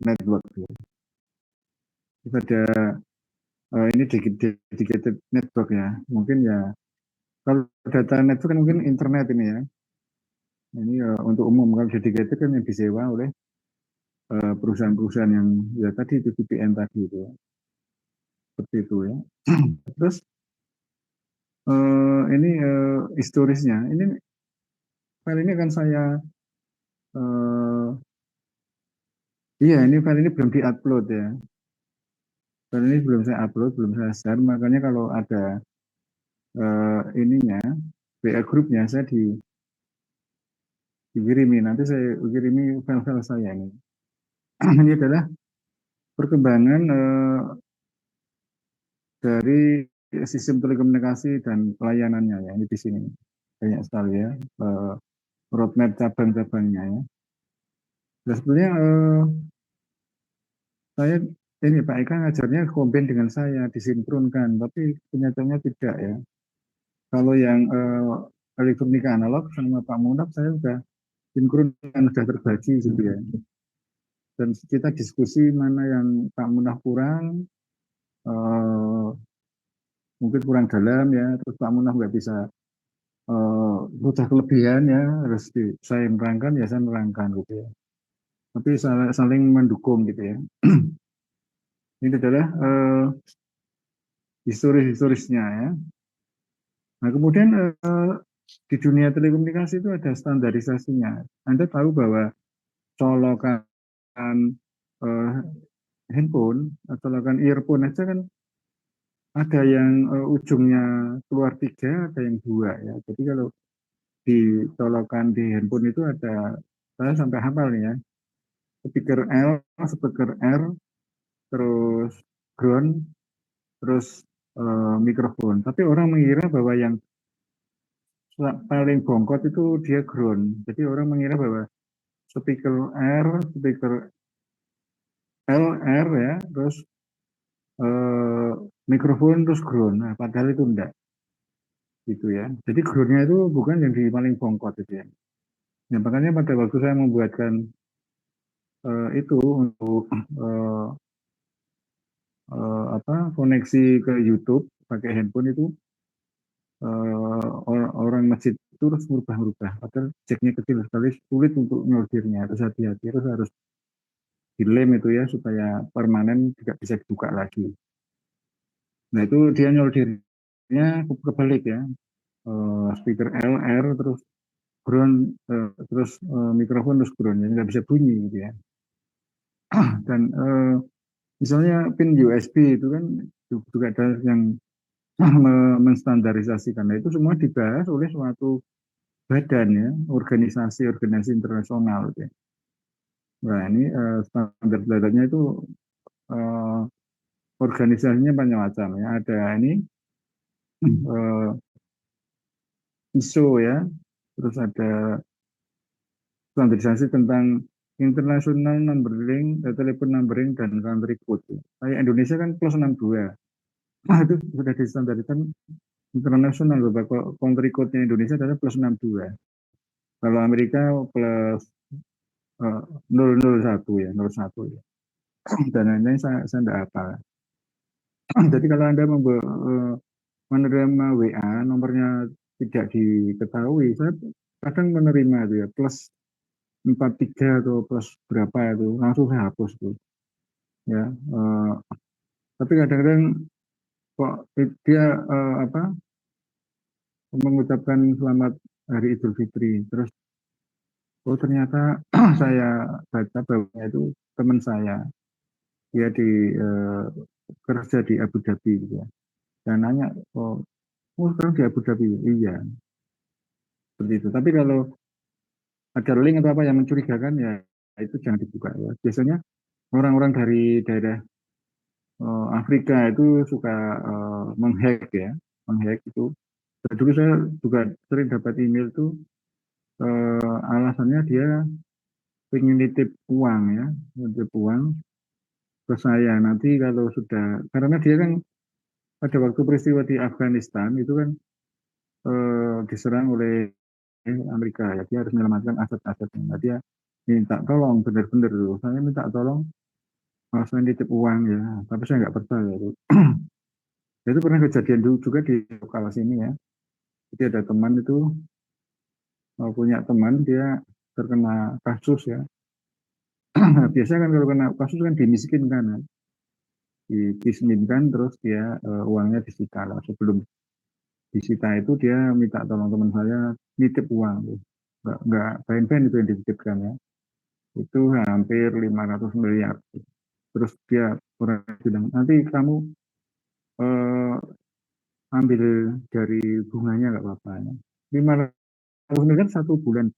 network ya. Pada ini dedicated network ya. Mungkin ya kalau data network kan mungkin internet ini ya. Ini untuk umum, kalau dedicated kan yang disewa oleh perusahaan-perusahaan yang ya tadi itu VPN tadi itu ya. Seperti itu ya. Terus ini historisnya. Ini file ini akan saya iya, ini file ini belum diupload ya. File ini belum saya upload, belum saya share. Makanya kalau ada ininya WA grupnya saya dikirimi. Nanti saya kirimi file-file saya ini. Ini adalah perkembangan dari sistem telekomunikasi dan pelayanannya ya. Ini di sini banyak sekali ya roadmap cabang-cabangnya ya. Nah, sebenarnya saya ini Pak Eka ngajarnya combine dengan saya disinkronkan, tapi kenyataannya tidak ya. Kalau yang elektronika analog sama Pak Munaf saya sudah sinkronkan, sudah terbagi gitu ya. Dan kita diskusi mana yang Pak Munaf kurang, eh, mungkin kurang dalam ya, terus Pak Munaf nggak bisa sudah kelebihan ya, harus saya menerangkan ya saya menerangkan gitu ya. Tapi saling mendukung gitu ya. Ini adalah historisnya ya. Nah kemudian di dunia telekomunikasi itu ada standarisasinya. Anda tahu bahwa colokan eh, handphone atau colokan earphone aja kan ada yang ujungnya keluar tiga, ada yang dua ya. Jadi kalau dicolokan di handphone itu ada, saya sampai hafal nih ya, speaker L, speaker R, terus ground, terus mikrofon. Tapi orang mengira bahwa yang paling bongkot itu dia ground. Jadi orang mengira bahwa speaker R, speaker L, R ya, terus eh, mikrofon terus ground. Nah, padahal itu enggak gitu ya. Jadi groundnya itu bukan yang di paling bongkot itu ya. Nah, makanya pada waktu saya membuatkan itu untuk apa koneksi ke YouTube pakai handphone itu orang masjid itu terus merubah-rubah. Padahal jacknya kecil sekali, sulit untuk nyortirnya. Terus hati-hati, terus harus dilem itu ya supaya permanen tidak bisa dibuka lagi. Nah itu dia nyoldirnya kebalik ya. Speaker L, R, terus ground, terus mikrofon, terus ground. Jadi nggak bisa bunyi gitu ya. Dan misalnya pin USB itu kan juga ada yang menstandarisasikan. Nah, itu semua dibahas oleh suatu badan ya, organisasi internasional gitu ya. Nah, ini standar badannya itu eh, organisasinya banyak macam ya. Ada ini ISO ya, terus ada standarisasi tentang international numbering, telepon numbering dan country code. Kayak Indonesia kan plus 62. Nah, itu sudah distandarisasi internasional beberapa country code-nya Indonesia adalah plus 62. Kalau Amerika plus 001 ya, 01 ya. Dan lain-lain saya tidak apa. Jadi kalau Anda menerima WA, nomornya tidak diketahui, saya kadang menerima itu ya, plus 43 atau plus berapa itu, langsung saya hapus tuh. Ya, tapi kadang-kadang kok dia apa mengucapkan selamat Hari Idul Fitri, terus oh ternyata saya baca bahwa itu teman saya, dia kerja di Abu Dhabi gitu ya. Dan nanya, oh sekarang di Abu Dhabi? Iya, seperti itu. Tapi kalau ada link atau apa yang mencurigakan ya itu jangan dibuka ya. Biasanya orang-orang dari daerah Afrika itu suka menghack ya, menghack itu. Dan dulu saya juga sering dapat email tuh alasannya dia ingin nitip uang ya, nitip uang ke saya. Nanti kalau sudah, karena dia kan pada waktu peristiwa di Afghanistan itu kan diserang oleh Amerika ya, dia harus menyelamatkan aset-asetnya. Nah, dia minta tolong benar-benar tuh, saya minta tolong saya nitip uang ya, tapi saya nggak percaya itu. Itu pernah kejadian dulu juga di lokal sini ya. Jadi ada teman itu punya teman dia terkena kasus ya. Biasanya kan kalau kena kasus kan dimiskinkan, kan. Dimiskinkan terus dia uangnya disita lah. Sebelum disita itu dia minta tolong teman saya nitip uang, tuh. Nggak main-main itu yang dititipkan ya. Itu hampir 500 miliar. Terus dia orang bilang nanti kamu eh, ambil dari bunganya nggak apa-apa ya. 500 miliar 1 bulan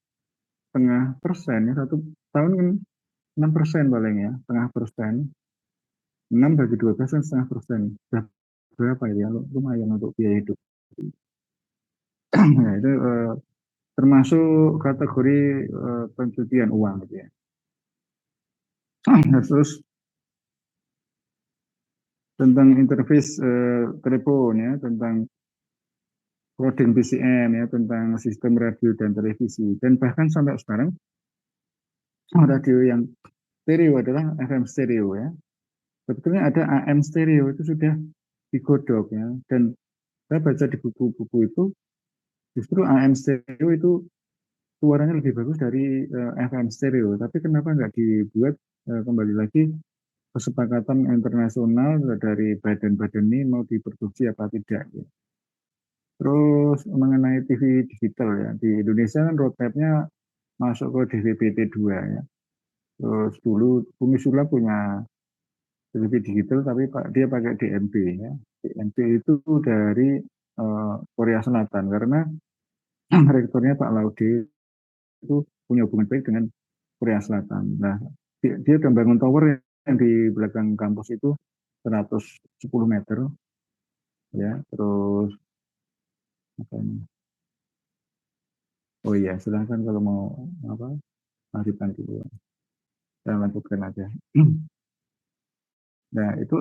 setengah persen ya, 1 tahun kan 6% paling ya, setengah persen. 6 bagi 12 kan setengah persen. Sudah berapa ya? Lumayan untuk biaya hidup. Nah, itu termasuk kategori pencucian uang gitu ya. Nah, terus tentang interface telepon ya, tentang coding PCM ya, tentang sistem radio dan televisi. Dan bahkan sampai sekarang radio yang stereo adalah FM stereo ya. Sebetulnya ada AM stereo itu sudah digodok ya. Dan saya baca di buku-buku itu justru AM stereo itu suaranya lebih bagus dari FM stereo. Tapi kenapa nggak dibuat kembali lagi kesepakatan internasional dari badan-badan ini mau diproduksi apa tidak ya. Terus mengenai TV digital ya, di Indonesia kan roadmap-nya masuk ke DVB-T2 ya. Terus dulu Bumi Sula punya TV digital tapi dia pakai DMB ya. DMB itu dari Korea Selatan karena rektornya Pak Laude itu punya hubungan baik dengan Korea Selatan. Nah, dia udah bangun tower yang di belakang kampus itu 110 meter ya. Terus apa ini? Oh iya, silahkan kalau mau apa lanjutkan dulu. Saya lanjutkan aja. Nah, itu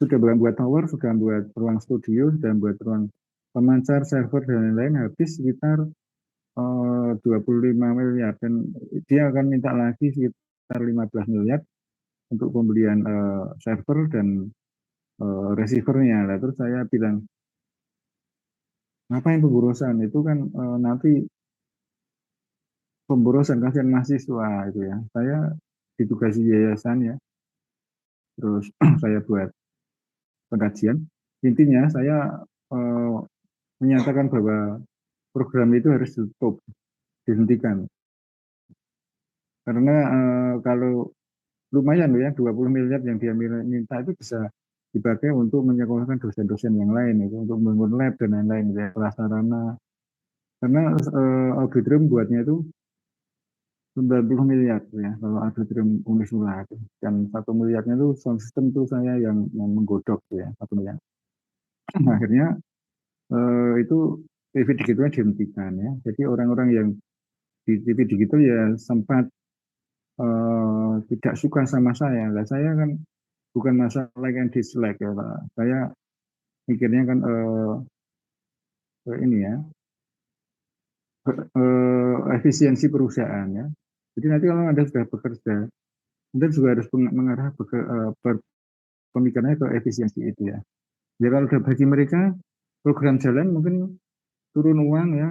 sudah buat tower, sudah buat ruang studio, sudah buat ruang pemancar, server, dan lain-lain habis sekitar 25 miliar. Dan dia akan minta lagi sekitar 15 miliar untuk pembelian server dan receivernya. Lah, terus saya bilang, ngapain pemborosan? Itu kan nanti pemborosan kasihan mahasiswa itu ya. Saya ditugasi yayasan ya, terus saya buat pengkajian. Intinya saya eh, menyatakan bahwa program itu harus ditutup, dihentikan. Karena kalau lumayan loh ya, 20 miliar yang dia minta itu bisa dipakai untuk menyekolahkan dosen-dosen yang lain, itu untuk membangun lab dan lain-lain, ya, kelas sarana. Karena auditorium buatnya itu 90 miliar ya, kalau auditorium Unisula itu. Dan 1 miliarnya itu sound system itu saya yang menggodok ya, 1 miliar. Akhirnya itu TV digitalnya dihentikan ya. Jadi orang-orang yang di TV digital ya sempat tidak suka sama saya. Lah saya kan bukan masalah like and dislike ya Pak. Saya mikirnya kan ini ya efisiensi perusahaan ya. Jadi nanti kalau Anda sudah bekerja, Anda juga harus mengarah pemikirannya ke efisiensi itu ya. Jadi kalau udah bagi mereka program jalan mungkin turun uang ya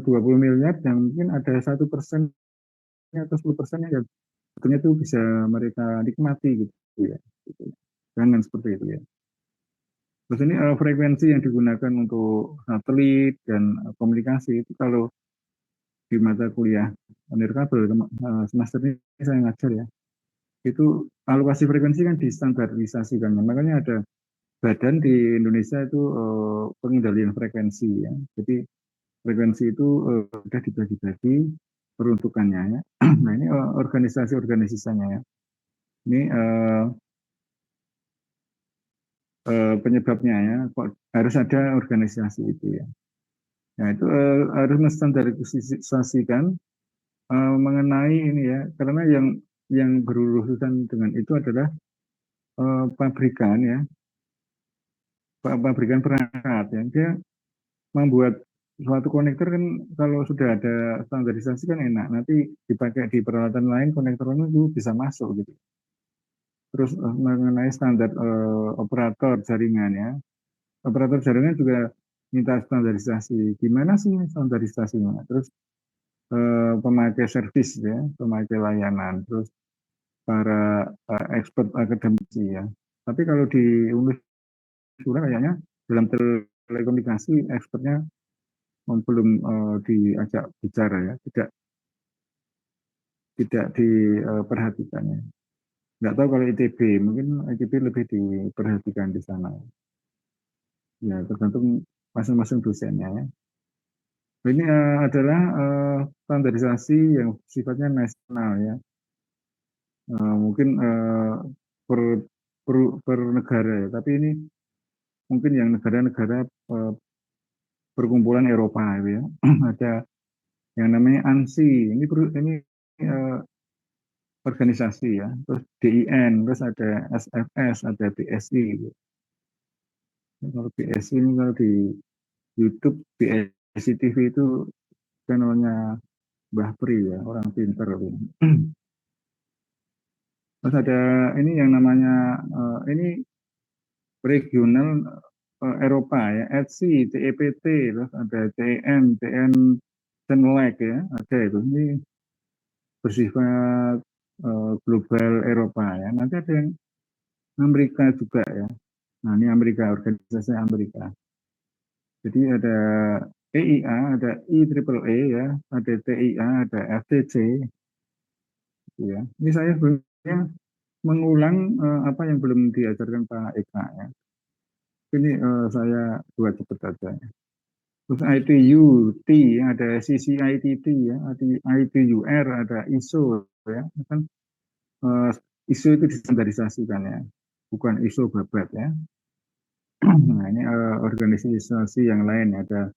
20 miliar dan mungkin ada 1% atau 10% yang sebetulnya itu bisa mereka nikmati gitu ya. Gitu. Jangan seperti itu ya. Terus ini frekuensi yang digunakan untuk satelit dan komunikasi itu kalau di mata kuliah nirkabel semester ini saya ngajar ya. Itu alokasi frekuensi kan distandarisasikan. Makanya ada badan di Indonesia itu pengendalian frekuensi ya. Jadi frekuensi itu sudah dibagi-bagi peruntukannya ya. Nah ini organisasi-organisasinya ya. Ini penyebabnya ya. Kok harus ada organisasi itu ya. Nah itu harus menstandarisasikan mengenai ini ya. Karena yang berurusan dengan itu adalah pabrikan ya, pabrikan perangkat ya. Dia membuat suatu konektor kan kalau sudah ada standarisasi kan enak. Nanti dipakai di peralatan lain konektornya itu bisa masuk gitu. Terus mengenai standar operator jaringan ya. Operator jaringan juga minta standarisasi. Gimana sih standarisasinya? Terus pemakai servis ya, pemakai layanan, terus para expert akademisi ya. Tapi kalau di Unisura kayaknya dalam telekomunikasi expertnya belum diajak bicara ya, tidak diperhatikannya. Nggak tahu kalau ITB, mungkin ITB lebih diperhatikan di sana. Ya tergantung masing-masing dosennya ya. Ini adalah standarisasi yang sifatnya nasional ya. Mungkin per, per negara ya. Tapi ini mungkin yang negara-negara perkumpulan Eropa gitu ya. Ada yang namanya ANSI. Ini eh, organisasi ya. Terus DIN, terus ada SFS, ada BSI gitu. Kalau BSI ini kalau di YouTube BSI TV itu channelnya Mbah Pri ya, orang pinter. Terus ada ini yang namanya ini regional Eropa ya, ETSI, TEPT, terus ada TN, TN Senelec ya, ada itu. Ini bersifat global Eropa ya. Nanti ada yang Amerika juga ya. Nah ini Amerika, organisasi Amerika. Jadi ada EIA, ada IEEE ya, ada TIA, ada FTC, gitu ya. Ini saya sebenarnya mengulang apa yang belum diajarkan Pak Eka ya. Ini saya buat cepat saja. Terus ITU, T, ada CCITT ya, ada ITUR, ada ISO ya. Kan ISO itu distandarisasikan ya, bukan ISO babat ya. Nah ini organisasi yang lain ada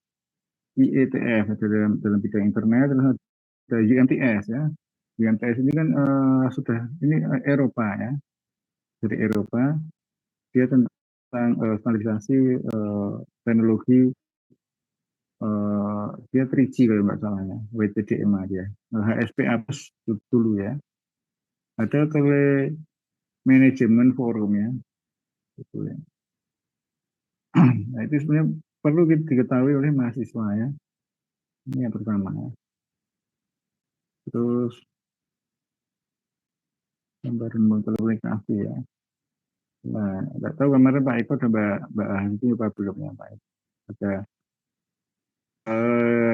IETF dalam bidang internet, terus ada UMTS ya. UMTS ini kan sudah ini Eropa ya, dari Eropa dia tentang standarisasi teknologi dia 3G kalau nggak salahnya, WTDMA dia. HSPA plus dulu ya. Ada tele manajemen forum ya. Gitu ya. Nah itu sebenarnya perlu diketahui oleh mahasiswa ya. Ini yang pertama ya. Terus gambaran komunikasi ya. Nah, nggak tahu kemarin Pak Eko dan Mbak Hanti apa belum ya Pak Eko. Ada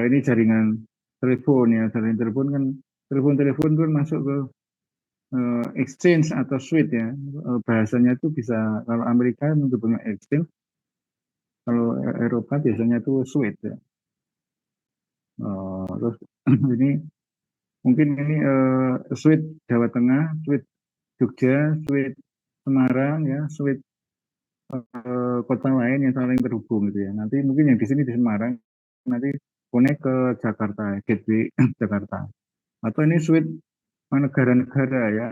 ini jaringan telepon ya, jaringan telepon kan telepon kan masuk ke exchange atau suite ya. Bahasanya itu bisa kalau Amerika menyebutnya exchange, kalau Eropa biasanya itu suite ya. Terus ini mungkin ini suite Jawa Tengah, suite Jogja, suite Semarang ya, suite kota lain yang saling terhubung gitu ya. Nanti mungkin yang di sini di Semarang nanti connect ke Jakarta, gateway Jakarta. Atau ini suite negara-negara ya,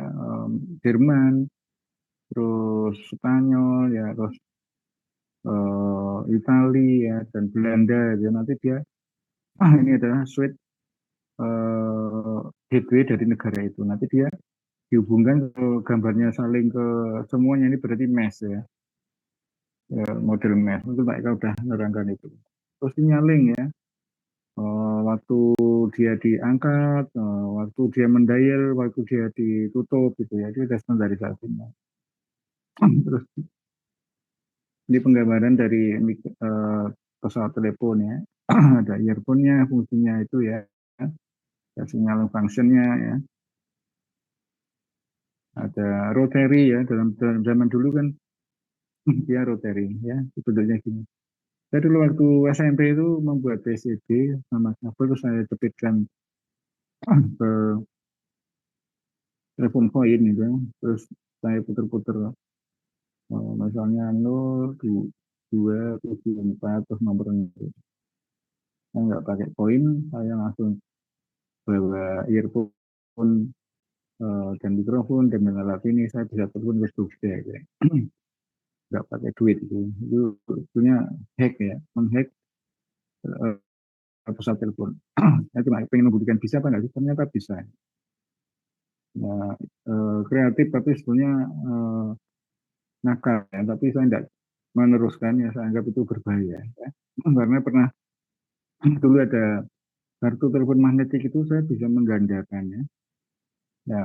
Jerman, terus Spanyol ya, terus Italia ya, dan Belanda ya. Nanti dia ini adalah suite gateway dari negara itu. Nanti dia dihubungkan ke gambarnya saling ke semuanya ini berarti mesh ya, model mesh. Itu Pak Eka udah nerangkan itu. Terus signaling ya, waktu dia diangkat, waktu dia mendial, waktu dia ditutup gitu ya, itu ada standarisasinya. Terus ini penggambaran dari pesawat telepon ya, ada earphone-nya, fungsinya itu ya, ada sinyal functionnya ya, ada rotary ya, dalam zaman dulu kan dia rotary ya, bentuknya gini. Saya dulu waktu SMP itu membuat PCB sama kabel terus saya jepitkan ke telepon koin gitu, terus saya puter-puter misalnya 0, 2, 7, 4, terus nomornya. Saya nggak pakai koin, saya langsung bawa earphone dan mikrofon dan alat ini saya bisa telepon ke Jogja gitu. Nggak pakai duit itu sebetulnya hack ya, menghack pesawat telepon. Saya cuma pengen membuktikan bisa apa enggak sih, ternyata bisa. Ya, kreatif tapi sebenarnya nakal ya, tapi saya tidak meneruskan ya, saya anggap itu berbahaya ya. Karena pernah dulu ada kartu telepon magnetik itu saya bisa menggandakannya. Ya,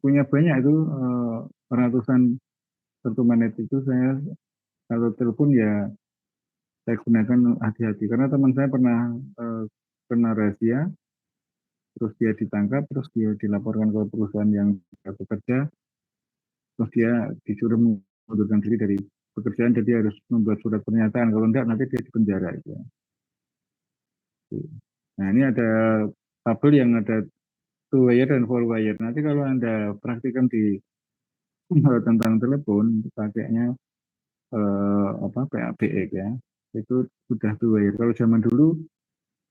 punya banyak itu ratusan kartu magnetik itu saya kalau telepon ya saya gunakan hati-hati karena teman saya pernah eh, kena razia, terus dia ditangkap, terus dia dilaporkan ke perusahaan yang dia bekerja, terus dia disuruh mengundurkan diri dari pekerjaan, jadi harus membuat surat pernyataan, kalau enggak nanti dia dipenjara itu. Nah ini ada tabel yang ada two wire dan four wire. Nanti kalau Anda praktikan di tentang telepon, pakainya apa PABX ya, itu sudah two wire. Kalau zaman dulu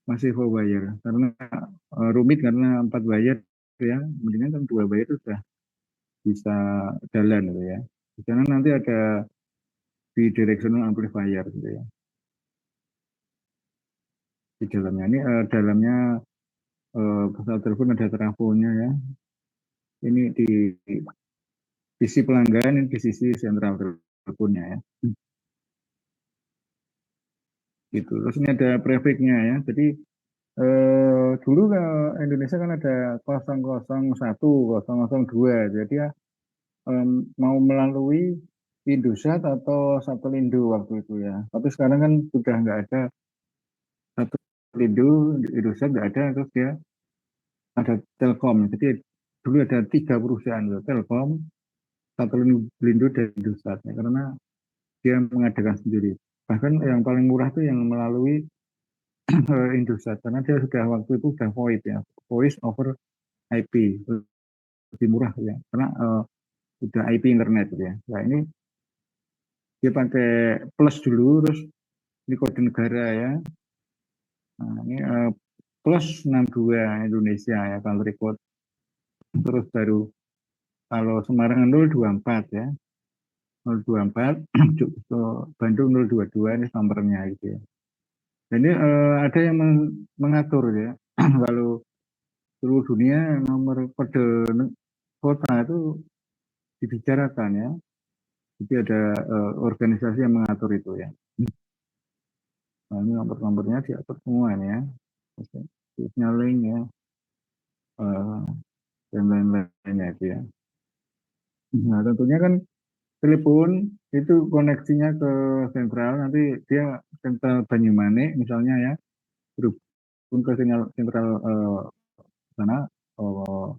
masih four wire, karena rumit karena empat wire ya, mendingan kan dua wire itu sudah bisa jalan gitu ya. Di sana nanti ada bidirectional amplifier gitu ya. Di dalamnya ini dalamnya pesawat telepon ada trafonya ya. Ini di sisi pelanggan, ini di sisi sentral teleponnya ya. Gitu. Terus ini ada prefixnya ya. Jadi dulu ke Indonesia kan ada 001, 002. Jadi ya mau melalui Indosat atau Satelindu waktu itu ya. Tapi sekarang kan sudah nggak ada Satelindu, Indosat nggak ada, terus dia ada Telkom. Jadi dulu ada tiga perusahaan, Telkom, Satelindu dan Indosat. Ya, karena dia mengadakan sendiri. Bahkan yang paling murah itu yang melalui Indosat, karena dia sudah waktu itu sudah VoIP ya, Voice over IP, lebih murah ya, karena sudah IP internet gitu ya. Nah ini dia pakai plus dulu, terus ini kode negara ya. Nah, ini plus 62 Indonesia ya kalau record, terus baru kalau Semarang 024 ya, 024, Bandung 022 ini nomornya gitu ya. Jadi ada yang mengatur ya, kalau seluruh dunia nomor kode kota itu dibicarakan ya. Jadi ada organisasi yang mengatur itu ya. Nah, ini nomor-nomornya diatur semua ini ya. Terusnya link ya, eh, dan lain-lainnya itu ya. Nah tentunya kan telepon itu koneksinya ke sentral, nanti dia sentral Banyumanik misalnya ya, berhubung ke sinyal sentral sana, eh,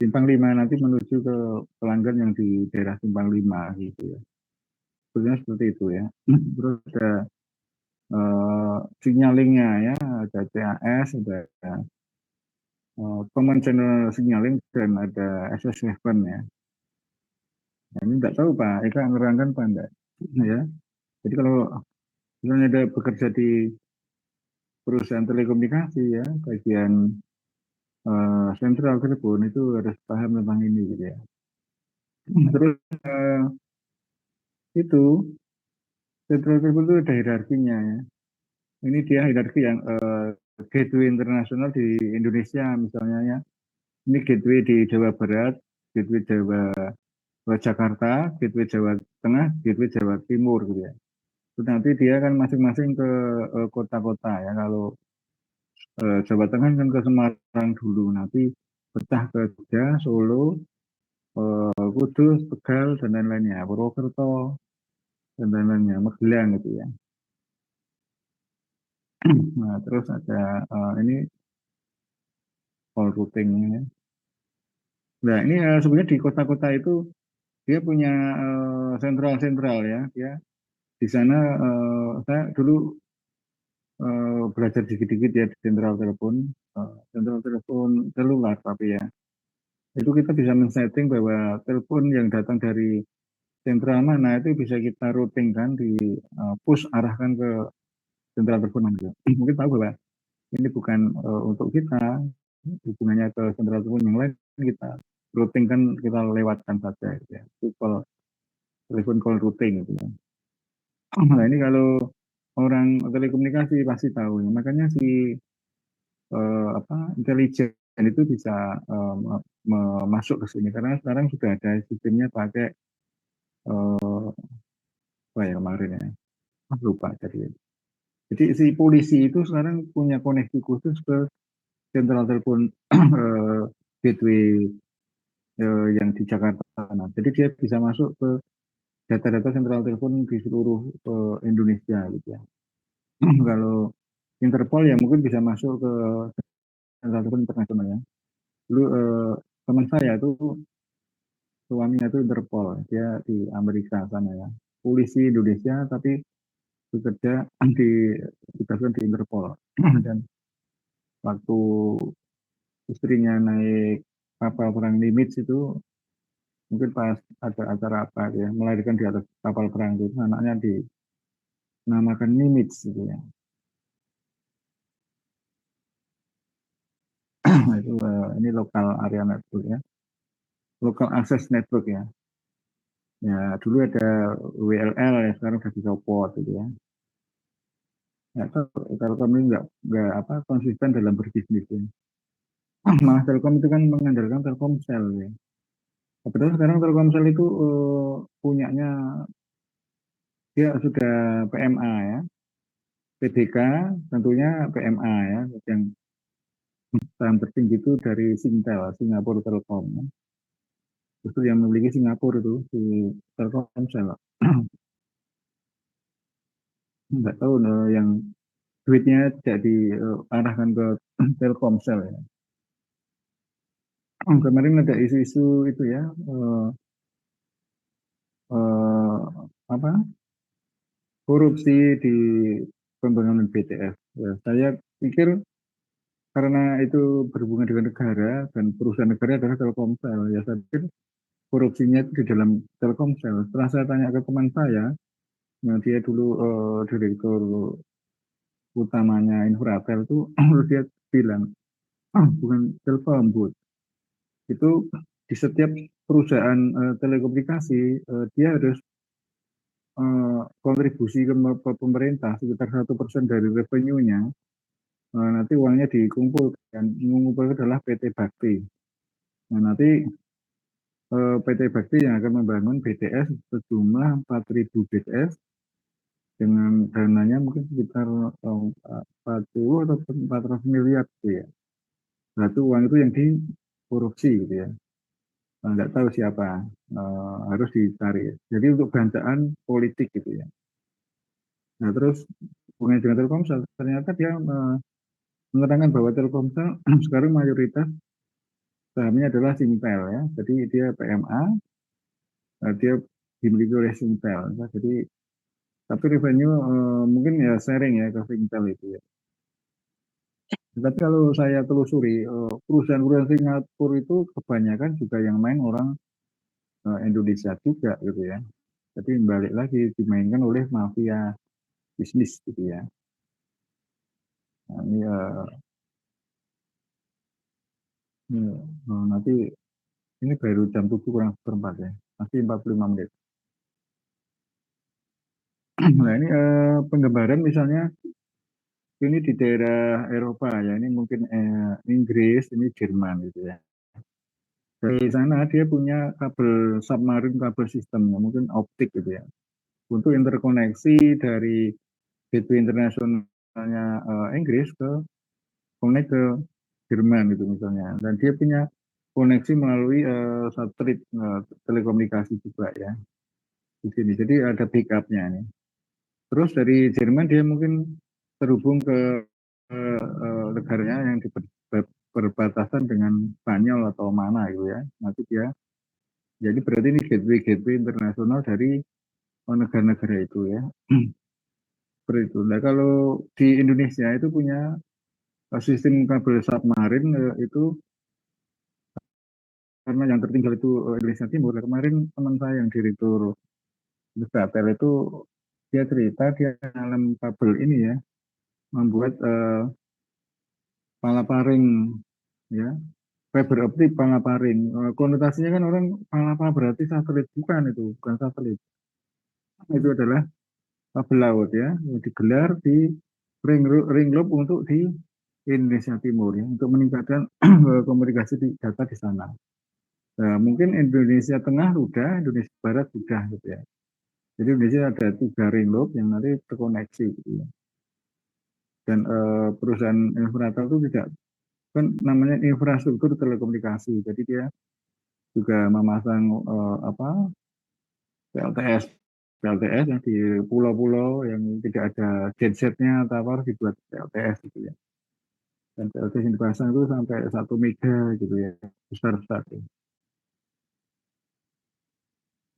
Simpang 5 nanti menuju ke pelanggan yang di daerah Simpang 5 gitu ya. Sebenarnya seperti itu ya. Terus ada signalingnya ya, ada CAS, ada common channel signaling, dan ada SS7 ya. Nah, ini nggak tahu Pak Eka ngerangkan Pak enggak ya. Jadi kalau misalnya ada bekerja di perusahaan telekomunikasi ya, bagian sentral telepon itu harus paham tentang ini gitu ya. Terus itu sentral telepon itu ada hierarkinya ya. Ini dia hierarki yang gateway internasional di Indonesia misalnya ya. Ini gateway di Jawa Barat, gateway Jakarta, gateway Jawa Tengah, gateway Jawa Timur gitu ya. Terus nanti dia kan masing-masing ke kota-kota ya. Kalau Jawa Tengah kan ke Semarang dulu, nanti pecah ke Jogja, Solo, Kudus, Tegal, dan lain-lainnya, Purwokerto, dan lain-lainnya, Magelang gitu ya. Nah, terus ada ini call routingnya ya. Nah, ini sebenarnya di kota-kota itu dia punya sentral-sentral ya. Dia di sana saya dulu belajar dikit-dikit ya di sentral telepon seluler tapi ya. Itu kita bisa men-setting bahwa telepon yang datang dari sentral mana itu bisa kita routing kan, di push arahkan ke sentral telepon mana. Mungkin tahu bahwa ini bukan untuk kita, hubungannya ke sentral telepon yang lain, kita routing kan, kita lewatkan saja gitu ya. Itu telepon call routing gitu ya. Nah ini kalau orang telekomunikasi pasti tahu ya. Makanya si intelijen itu bisa masuk ke sini karena sekarang sudah ada sistemnya pakai apa ya kemarin ya, lupa tadi. Jadi si polisi itu sekarang punya koneksi khusus ke central telepon gateway yang di Jakarta. Nah, jadi dia bisa masuk ke data-data central telepon di seluruh Indonesia gitu ya. Kalau Interpol ya mungkin bisa masuk ke central telepon internasional ya. Dulu teman saya itu suaminya itu Interpol, dia di Amerika sana ya. Polisi Indonesia tapi bekerja di ditugaskan di Interpol. Dan waktu istrinya naik kapal perang Nimitz itu mungkin pas ada acara apa ya melahirkan di atas kapal perang itu anaknya dinamakan Nimitz gitu ya. Itu ini lokal area network ya, local access network ya. Ya dulu ada WLL ya sekarang sudah dicopot gitu ya. Ya, Telkom ini nggak apa konsisten dalam berbisnis ya. Malah Telkom itu kan mengandalkan Telkomsel ya. Kebetulan sekarang Telkomsel itu punyanya dia sudah PMA ya, PDK tentunya PMA ya, yang saham tertinggi itu dari Singtel, Singapura Telecom. Ya. Justru yang memiliki Singapura itu di Telkomsel. Nggak tahu yang duitnya tidak diarahkan ke Telkomsel ya. Kemarin ada isu-isu itu ya, eh, apa korupsi di pembangunan BTS. Ya, saya pikir karena itu berhubungan dengan negara dan perusahaan negara adalah Telkomsel. Ya saya pikir korupsinya itu di dalam Telkomsel. Setelah saya tanya ke teman saya, yang dia dulu direktur utamanya Infratel itu, dia bilang, bukan Telkom, Bu. Itu di setiap perusahaan telekomunikasi, dia harus kontribusi ke pemerintah sekitar 1% dari revenue-nya. Nanti uangnya dikumpulkan, mengumpulkan adalah PT Bakti. Nah, nanti PT Bakti yang akan membangun BTS sejumlah 4.000 BTS dengan dananya mungkin sekitar 40 atau 400 miliar gitu ya. Nah, itu uang itu yang dikorupsi gitu ya. Nah, nggak tahu siapa, harus dicari. Jadi untuk bancaan politik gitu ya. Nah, terus hubungannya dengan Telkomsel, ternyata dia menerangkan bahwa Telkomsel sekarang mayoritas sahamnya adalah Singtel ya. Jadi dia PMA, dia dimiliki oleh Singtel. Nah, jadi tapi revenue mungkin ya sharing ya ke Singtel itu ya. Tapi kalau saya telusuri perusahaan-perusahaan Singapura itu kebanyakan juga yang main orang Indonesia juga gitu ya. Jadi balik lagi dimainkan oleh mafia bisnis gitu ya. Nah, nanti ini baru jam 7 kurang seperempat ya. Masih 45 menit. Nah ini penggambaran misalnya ini di daerah Eropa ya, ini mungkin Inggris, ini Jerman gitu ya. Dari sana dia punya kabel submarine, kabel sistemnya, mungkin optik gitu ya. Untuk interkoneksi dari gateway internasionalnya Inggris ke connect ke Jerman gitu misalnya. Dan dia punya koneksi melalui satelit telekomunikasi juga ya di sini. Jadi ada backupnya nih. Terus dari Jerman dia mungkin terhubung ke negaranya yang berbatasan dengan Spanyol atau mana gitu ya. Nanti dia jadi berarti ini gateway internasional dari negara-negara itu ya. Seperti itu. Nah kalau di Indonesia itu punya sistem kabel submarin itu karena yang tertinggal itu Indonesia Timur. Kemarin teman saya yang direktur Besatel itu dia cerita dia dalam kabel ini ya membuat palaparing ya fiber optik palaparing. Konotasinya kan orang palapa berarti satelit bukan satelit. Itu adalah kabel laut ya digelar di ring loop untuk Indonesia Timur ya, untuk meningkatkan komunikasi data di sana. Nah, mungkin Indonesia Tengah sudah, Indonesia Barat sudah gitu ya. Jadi Indonesia ada 3 ring road yang nanti terkoneksi gitu ya. Dan perusahaan infratel itu tidak, kan namanya infrastruktur telekomunikasi. Jadi dia juga memasang PLTS, PLTS yang di pulau-pulau yang tidak ada gensetnya atau apa harus dibuat PLTS gitu ya. Dan PLTS yang dipasang itu sampai 1 mega gitu ya, besar-besar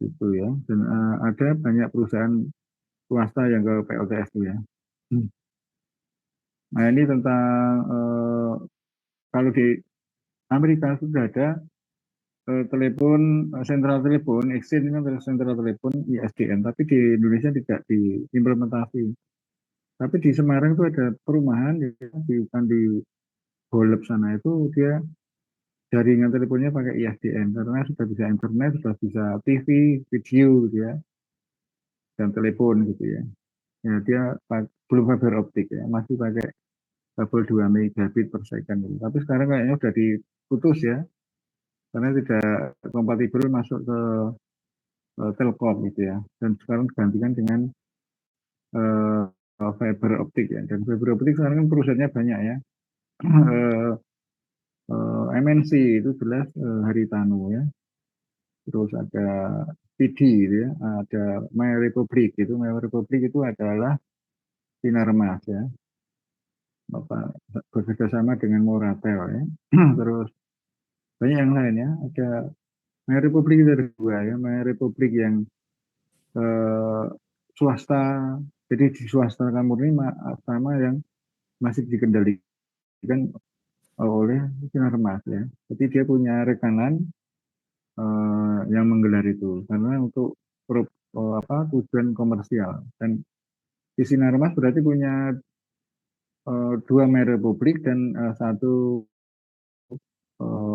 gitu ya. Dan ada banyak perusahaan swasta yang ke PLTS itu ya. Hmm. Nah ini tentang kalau di Amerika sudah ada sentral telepon, exchange kan sentral telepon ISDN, tapi di Indonesia tidak diimplementasi. Tapi di Semarang itu ada perumahan ya, di Golep sana itu dia jaringan teleponnya pakai ISDN karena sudah bisa internet, sudah bisa TV, video gitu ya, dan telepon gitu ya. Ya dia belum fiber optik ya, masih pakai kabel 2 megabit per second gitu. Tapi sekarang kayaknya sudah diputus ya, karena tidak kompatibel masuk ke Telkom gitu ya. Dan sekarang digantikan dengan fiber optik ya. Dan fiber optik sekarang kan perusahaannya banyak ya. MNC itu jelas Haritanu ya. Terus ada PD gitu ya. Ada My Republic itu. My Republic itu adalah Sinarmas ya. Bapak bekerja sama dengan Moratel ya. Terus banyak yang lain ya. Ada My Republic itu ada 2 ya. My Republic yang eh, swasta. Jadi di swasta murni sama yang masih dikendalikan oleh Sinarmas ya. Jadi dia punya rekanan yang menggelar itu karena untuk tujuan komersial. Dan di Sinarmas berarti punya 2 merek publik dan satu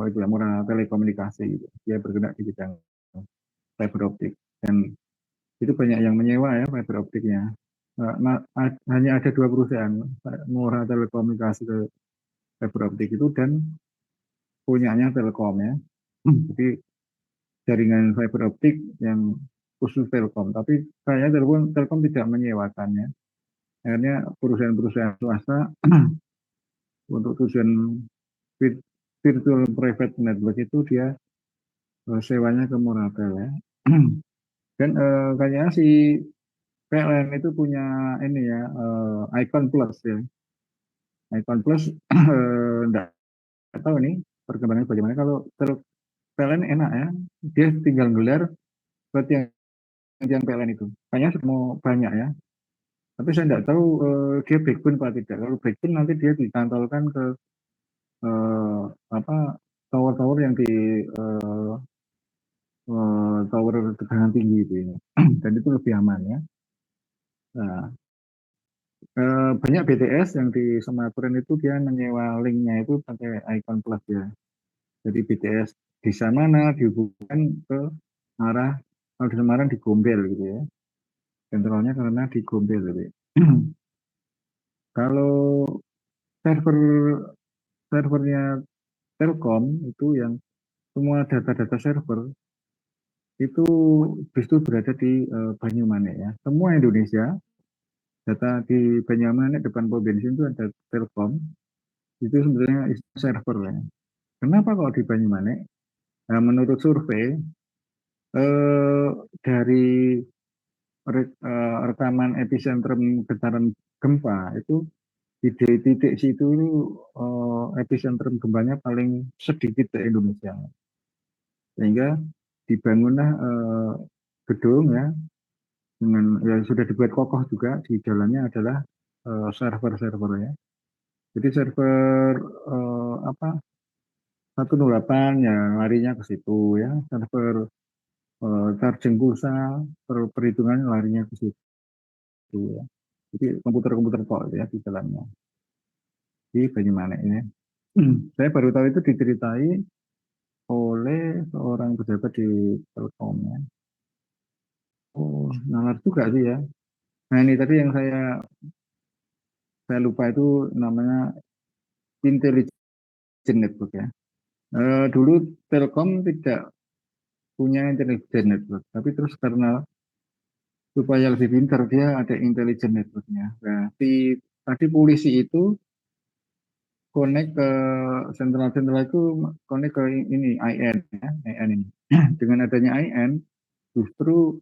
itu ya, murah telekomunikasi gitu. Dia bergerak di bidang fiber optik dan itu banyak yang menyewa ya fiber optiknya. Hanya ada 2 perusahaan murah telekomunikasi ke fiber optik itu dan punyanya Telkom ya. Jadi jaringan fiber optik yang khusus Telkom, tapi kayaknya Telkom tidak menyewakannya. Akhirnya perusahaan-perusahaan swasta untuk tujuan virtual private network itu dia sewanya ke Moratel ya. Dan kayaknya si PLN itu punya ini ya, Icon Plus ya. Icon Plus enggak tahu nih perkembangannya bagaimana. Kalau PLN enak ya, dia tinggal gelar buat yang PLN itu. Kayaknya mau banyak ya. Tapi saya tidak tahu dia backbone atau tidak. Kalau backbone nanti dia ditantolkan ke eh, apa tower-tower yang di tower tegangan tinggi itu ya. Dan itu lebih aman ya. Nah, banyak BTS yang di Semakuren itu dia menyewa linknya itu pakai Icon Plus ya. Jadi BTS di mana dihubungkan ke arah kalau di Semarang di Gombel gitu ya. Sentralnya karena di Gombel gitu ya. Kalau server servernya Telkom itu yang semua data-data server itu justru berada di Banyumanik ya. Semua Indonesia data di Banyumanik depan pom bensin itu ada Telkom. Itu sebenarnya server ya. Kenapa kalau di Banyumanik? Nah, menurut survei eh, dari rekaman epicentrum getaran gempa itu di titik situ epicentrum gempanya paling sedikit di Indonesia. Sehingga dibangunlah gedung ya dengan ya sudah dibuat kokoh juga di jalannya adalah server-server ya. Jadi server apa 108 ya larinya ke situ ya. Server charging pulsa perhitungan larinya ke situ ya. Jadi komputer-komputer kok ya di jalannya di Banyumanik ini. Saya baru tahu itu diceritai oleh seorang pejabat di Telkom ya. Oh, nalar juga sih ya. Nah ini tadi yang saya lupa itu namanya intelligent network ya. Dulu Telkom tidak punya intelligent network, tapi terus karena supaya lebih pintar dia ada intelligent networknya. Nah, tadi polisi itu connect ke sentral-sentral itu connect ke ini IN ya, IN ini. Dengan adanya IN justru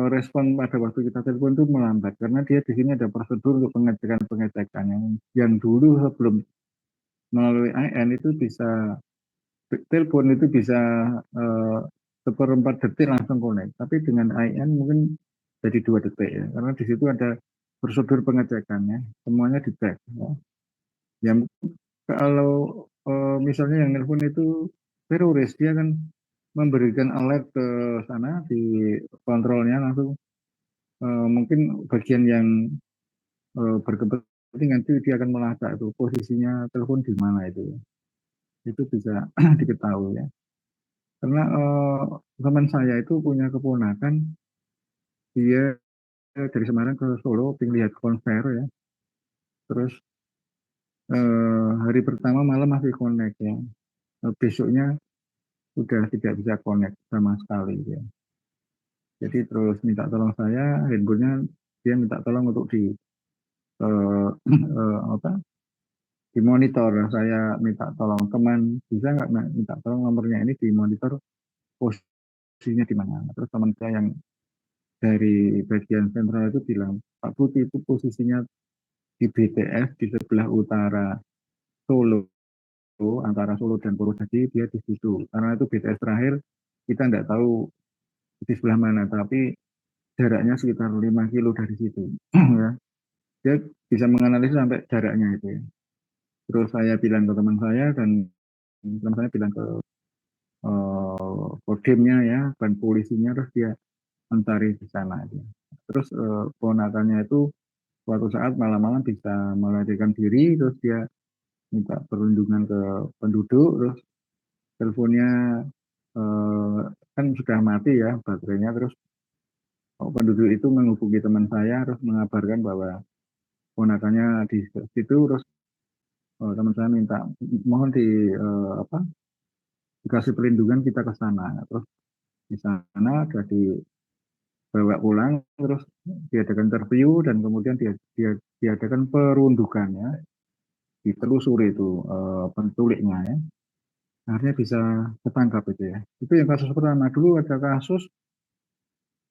respon pada waktu kita telepon itu melambat karena dia di sini ada prosedur untuk pengecekan yang dulu sebelum melalui IN itu bisa telepon itu bisa eh, seperempat detik langsung connect. Tapi dengan IN mungkin jadi 2 detik ya, karena di situ ada prosedur pengecekannya, semuanya dicek. Ya. Yang kalau misalnya yang nelpon itu teroris, dia kan memberikan alert ke sana di kontrolnya langsung. Mungkin bagian yang berkepentingan itu dia akan melacak itu posisinya telepon di mana itu bisa diketahui ya. Karena teman saya itu punya keponakan, dia dari Semarang ke Solo, pengen lihat konser ya. Terus hari pertama malam masih connect ya. Besoknya sudah tidak bisa connect sama sekali ya. Jadi terus minta tolong saya, handphonenya dia minta tolong untuk apa? Dimonitor. Saya minta tolong teman, bisa nggak minta tolong nomornya ini dimonitor posisinya di mana. Terus teman saya yang dari bagian sentral itu bilang, Pak Putih itu posisinya di BTS di sebelah utara Solo, antara Solo dan Purwodadi dia di situ. Karena itu BTS terakhir kita nggak tahu di sebelah mana, tapi jaraknya sekitar 5 kilo dari situ. Ya. Dia bisa menganalisis sampai jaraknya itu ya. Terus saya bilang ke teman saya dan teman saya bilang ke kodimnya ya, dan polisinya, terus dia mencari di sana aja. Terus ponakannya itu suatu saat malam-malam bisa melarikan diri, terus dia minta perlindungan ke penduduk, terus teleponnya eh, kan sudah mati ya baterainya, terus penduduk itu menghubungi teman saya, terus mengabarkan bahwa ponakannya di situ, terus teman saya minta mohon apa dikasih perlindungan kita ke sana, terus di sana sudah dibawa pulang, terus diadakan interview dan kemudian diadakan perundukannya, ditelusuri itu penculiknya ya. Akhirnya bisa ketangkap itu ya. Itu yang kasus pertama. Dulu ada kasus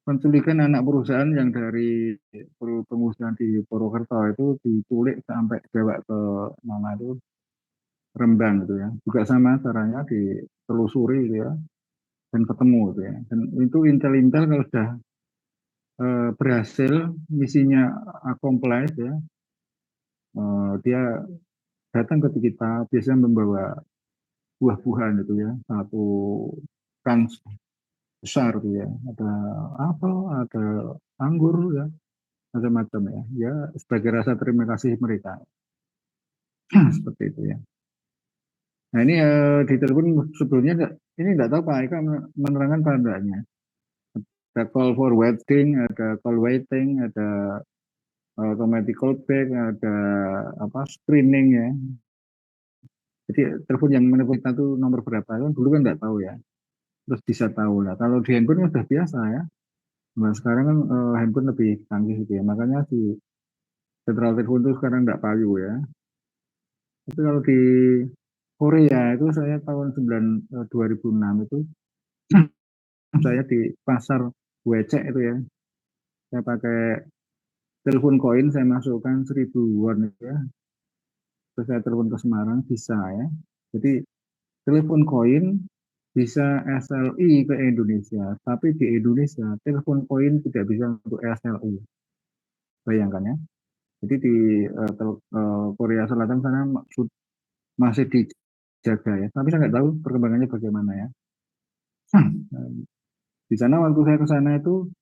penculikan anak perusahaan yang dari pengusahaan di Purwokerto itu diculik sampai dibawa ke mana itu Rembang gitu ya. Juga sama caranya ditelusuri gitu ya dan ketemu gitu ya. Dan itu intel-intel kalau sudah berhasil misinya accomplish ya, dia datang ke kita biasanya membawa buah-buahan itu ya, satu kans besar tuh ya, ada apel, ada anggur ya, macam-macam ya, ya sebagai rasa terima kasih mereka. Seperti itu ya. Nah ini di telepon sebelumnya ini nggak tahu Pak Eka menerangkan tandanya. Ada call for waiting, ada call waiting, ada automatic callback, ada apa screening ya. Jadi telepon yang menelpon kita tuh nomor berapa kan dulu kan nggak tahu ya. Terus bisa tahu lah. Kalau di handphone kan sudah biasa ya. Nah sekarang kan handphone lebih canggih gitu ya. Makanya si sentral telepon itu sekarang nggak payu ya. Tapi kalau di Korea itu saya tahun 2006 itu saya di pasar WC itu ya. Saya pakai telepon koin, saya masukkan 1.000 won itu ya. Terus saya telepon ke Semarang bisa ya. Jadi telepon koin bisa SLI ke Indonesia, tapi di Indonesia telepon koin tidak bisa untuk SLI. Bayangkan ya. Jadi di Korea Selatan sana masih dijaga ya. Tapi saya nggak tahu perkembangannya bagaimana ya. Di sana waktu saya ke sana itu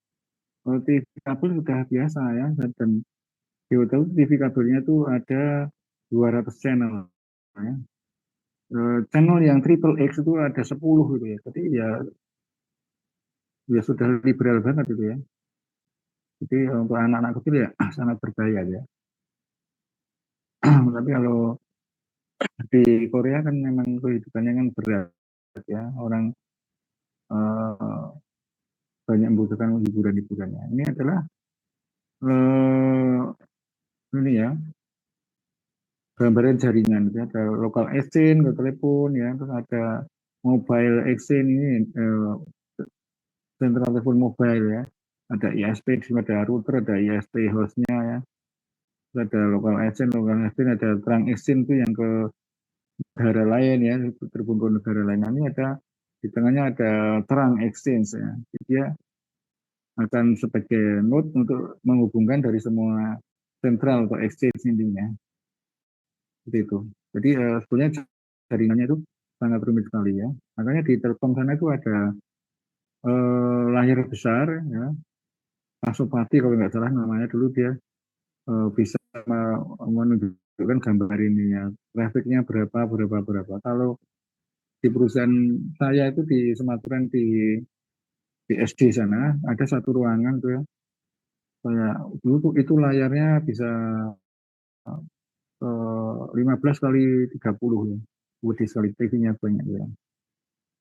TV kabel sudah biasa ya, dan di hotel TV kabelnya itu ada 200 channel ya. Channel yang triple X itu ada 10 gitu ya. Jadi ya sudah liberal banget itu ya. Jadi untuk anak-anak kecil ya sangat berbahaya ya. Tapi kalau Di Korea kan memang kehidupannya kan berat ya, orang banyak membutuhkan hiburan-hiburannya. Ini adalah eh, ini ya, gambaran jaringan gitu ya. Ada local exchange ke telepon ya, terus ada mobile exchange ini central telepon mobile ya. Ada ISP, ada router, ada ISP hostnya ya. Terus ada local exchange, ada trunk exchange itu yang ke negara lain ya, terhubung ke negara lain. Nah, ini ada di tengahnya ada trunk exchange ya. Jadi dia akan sebagai node untuk menghubungkan dari semua sentral atau exchange intinya. Seperti itu. Jadi sebetulnya jaringannya itu sangat rumit sekali ya. Makanya di Telkom sana itu ada layar besar ya, Pasopati kalau nggak salah namanya dulu dia bisa menunjukkan gambar ini ya. Trafiknya berapa, berapa, berapa. Kalau di perusahaan saya itu di Semarang di SD sana ada satu ruangan tuh ya. Saya dulu tuh itu layarnya bisa 15 kali 30 ya. Gede sekali TV-nya banyak ya.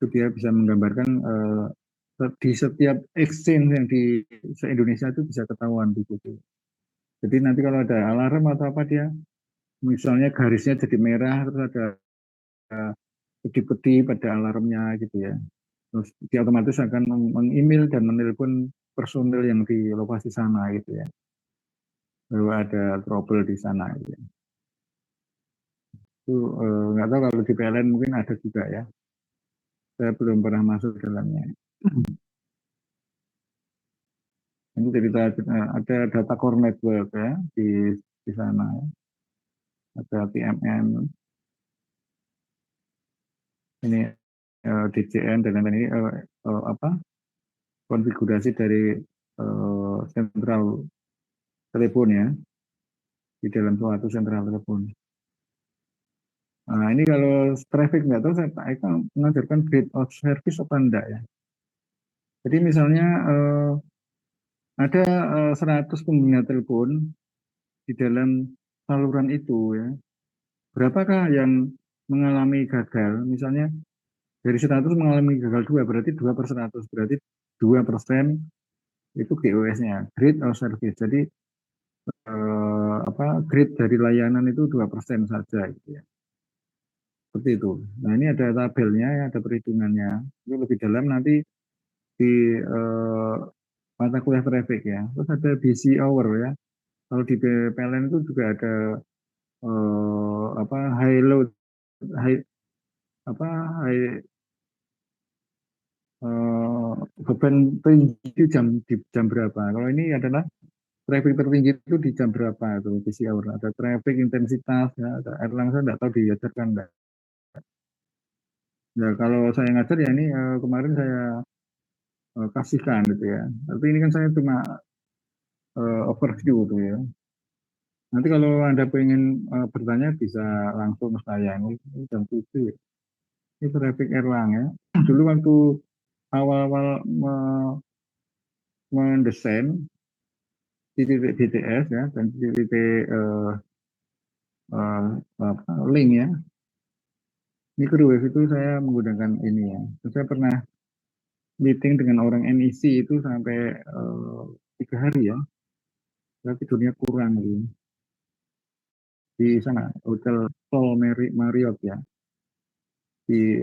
Itu dia bisa menggambarkan di setiap exchange yang di se-Indonesia itu bisa ketahuan di situ. Jadi nanti kalau ada alarm atau apa dia, misalnya garisnya jadi merah, terus ada kedip-kedip pada alarmnya gitu ya. Terus dia otomatis akan meng-email dan menelpon personil yang di lokasi sana gitu ya. Bahwa ada trouble di sana gitu ya. Itu nggak tahu kalau di PLN mungkin ada juga ya. Saya belum pernah masuk dalamnya. Ini cerita ada data core network ya di sana. Ada TMN, ini DCN dan lain-lain ini apa konfigurasi dari sentral telepon ya di dalam suatu sentral telepon. Nah ini kalau traffic nggak tahu saya Pak Eka mengajarkan grid of service apa enggak ya. Jadi misalnya ada 100 pengguna telepon di dalam saluran itu ya. Berapakah yang mengalami gagal? Misalnya dari 100 mengalami gagal 2 berarti 2 per 100 berarti 2% itu GOS-nya, grid of service. Jadi apa grid dari layanan itu 2% saja gitu ya. Seperti itu. Nah, ini ada tabelnya ya, ada perhitungannya. Itu lebih dalam nanti di mata kuliah traffic ya. Terus ada BC hour ya. Kalau di PLN itu juga ada apa high load high apa high eh, beban tinggi itu di jam berapa. Kalau ini adalah traffic tertinggi itu di jam berapa itu PCR. Ada traffic intensitas ya, ada Erlang saya nggak tahu diajarkan enggak. Ya kalau saya ngajar ya ini kemarin saya kasihkan gitu ya. Tapi ini kan saya cuma overview gitu ya. Nanti kalau Anda pengen bertanya bisa langsung ke saya ini jam 7 ya. Ini traffic Erlang ya. Dulu waktu awal-awal mendesain titik BTS ya dan titik link ya. Microwave itu saya menggunakan ini ya. Saya pernah meeting dengan orang NEC itu sampai 3 hari ya. Saya tidurnya kurang gitu. Di sana hotel Sol Marriott ya di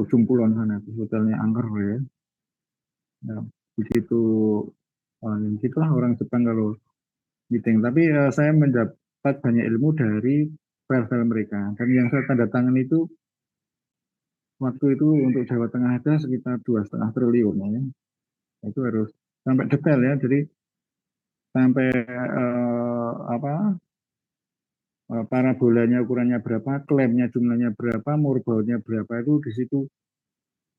ujung kulon sana, hotelnya angker ya. Ya, begitu itulah orang Jepang kalau meeting. Tapi saya mendapat banyak ilmu dari file-file mereka. Dan yang saya tanda tangan itu waktu itu untuk Jawa Tengah ada sekitar 2,5 triliun ya. Itu harus sampai detail ya. Jadi sampai apa parabolanya ukurannya berapa, klaimnya jumlahnya berapa, murbalnya berapa itu di situ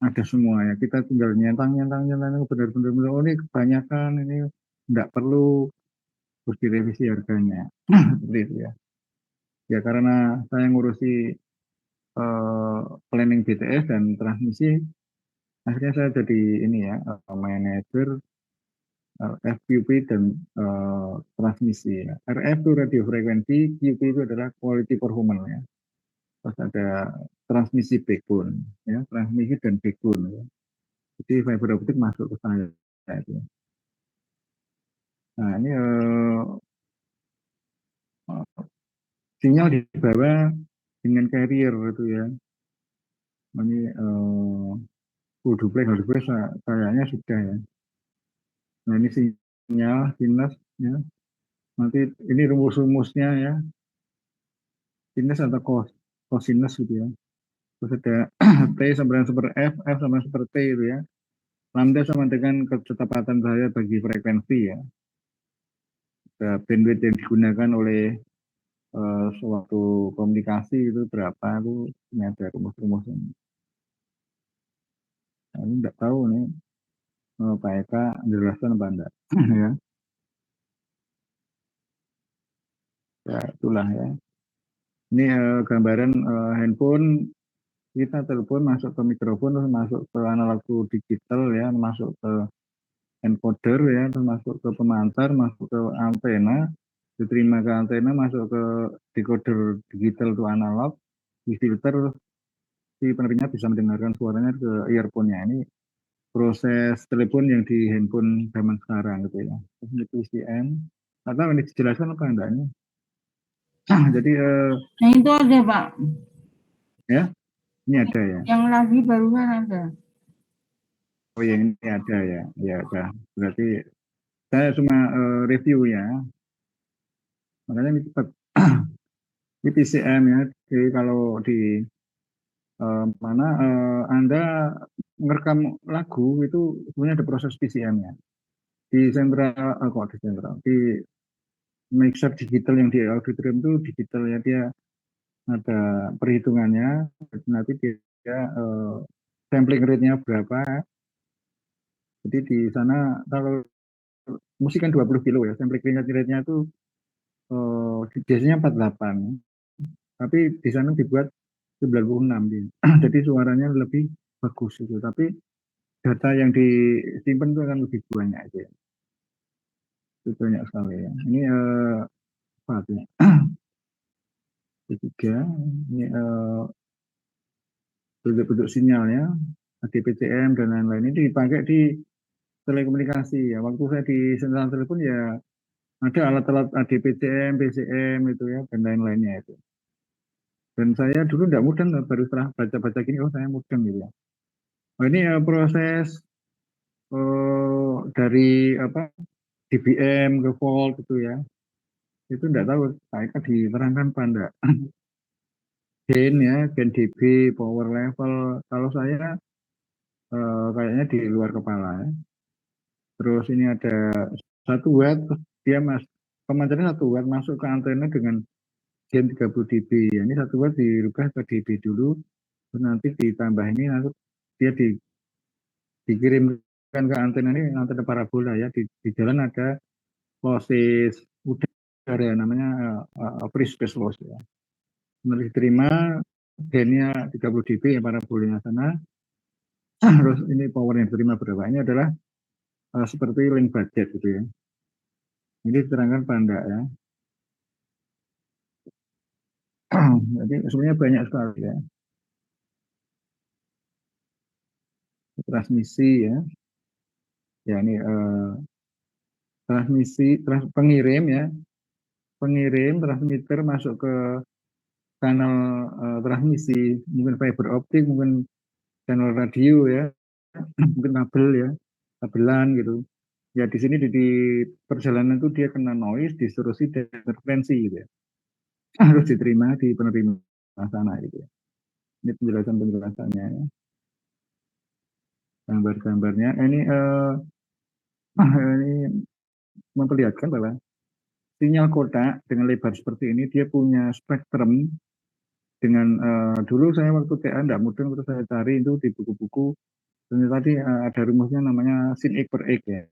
ada semua ya. Kita tinggal nyentang nyentang nyentang benar-benar oh ini kebanyakan ini tidak perlu terus direvisi harganya. Seperti itu ya. Ya karena saya ngurusi planning BTS dan transmisi, akhirnya saya jadi ini ya manajer FQP dan transmisi. RF itu radio frekuensi, QP itu adalah quality performance ya. terus ada transmisi backbone, ya, transmisi dan backbone. Ya. Jadi fiber optik masuk ke saya. Itu. Nah ini sinyal di bawah dengan carrier itu ya. Ini full duplex, hard duplex kayaknya sudah ya. Nah ini sinyal, sinus ya. Nanti ini rumus-rumusnya ya, sinus atau cosinus gitu ya. Terus ada T sama dengan super F sama super T itu ya. Lambda sama dengan ketepatan saya bagi frekuensi ya. Bandwidth yang digunakan oleh suatu komunikasi itu berapa itu ini ada rumus-rumusnya. Nah, ini enggak tahu nih Pak Eka jelaskan apa enggak ya. Ya itulah ya. Ini gambaran handphone kita telepon masuk ke mikrofon terus masuk ke analog digital ya, masuk ke encoder ya, terus masuk ke pemantar, masuk ke antena, diterima ke antena, masuk ke decoder digital itu analog, difilter, si penerimanya bisa mendengarkan suaranya ke earphone-nya. Ini proses telepon yang di handphone zaman sekarang gitu ya. Terus ini PCM, atau ini dijelaskan apa enggak ini? Jadi Nah itu ada Pak. Ya, ini ada ya. Yang lagi barusan ada. Oh ya ini ada ya, ya ada. Berarti saya cuma review ya. Makanya ini cepat. Ini PCM ya. Jadi kalau di mana Anda merekam lagu itu sebenarnya ada proses PCM-nya. Di sentral, kok di sentral, di mixer digital yang di auditorium itu digital ya, dia ada perhitungannya, nanti dia sampling rate-nya berapa. Jadi di sana kalau musik kan 20 kilo ya, sampling rate-nya itu biasanya 48, tapi di sana dibuat 96 gitu. Jadi suaranya lebih bagus itu, tapi data yang disimpan itu akan lebih banyak itu ya. Itu banyak sekali ya. Ini apa ya? Ketiga, ini bentuk-bentuk sinyalnya, ADPCM dan lain-lain ini dipakai di telekomunikasi ya. Waktu saya di sentral telepon ya ada alat-alat ADPCM, PCM itu ya dan lain-lainnya itu. Dan saya dulu tidak mudeng, baru setelah baca-baca gini, oh saya mudeng gitu ya. Nah, ini proses dari apa dBm ke volt gitu ya. Itu tidak tahu, saya diterangkan apa enggak. Gain ya, gain dB, power level. Kalau saya kayaknya di luar kepala ya. Terus ini ada 1 watt, terus dia pemancarnya 1 watt masuk ke antena dengan gain 30 dB. Ya, ini 1 watt dirubah ke dB dulu, terus nanti ditambah ini, nanti dia dikirimkan ke antena ini, antena parabola ya. Di jalan ada losses udara namanya free space loss ya. Nanti diterima gainnya 30 dB ya parabolanya sana. Terus ini power yang diterima berapa? Ini adalah seperti link budget gitu ya. Ini diterangkan apa enggak ya. Jadi sebenarnya banyak sekali ya. Transmisi ya. Ya ini pengirim ya. Pengirim transmitter masuk ke kanal transmisi, mungkin fiber optik, mungkin channel radio ya, mungkin kabel ya, kabelan gitu. Ya di sini di perjalanan itu dia kena noise, distorsi dan interferensi gitu ya. Harus diterima di penerima sana gitu ya. Ini penjelasannya ya. Gambar-gambarnya ini memperlihatkan bahwa sinyal kotak dengan lebar seperti ini dia punya spektrum dengan dulu saya waktu TA tidak mudeng terus saya cari itu di buku-buku dan tadi ada rumusnya namanya sin X per X ya.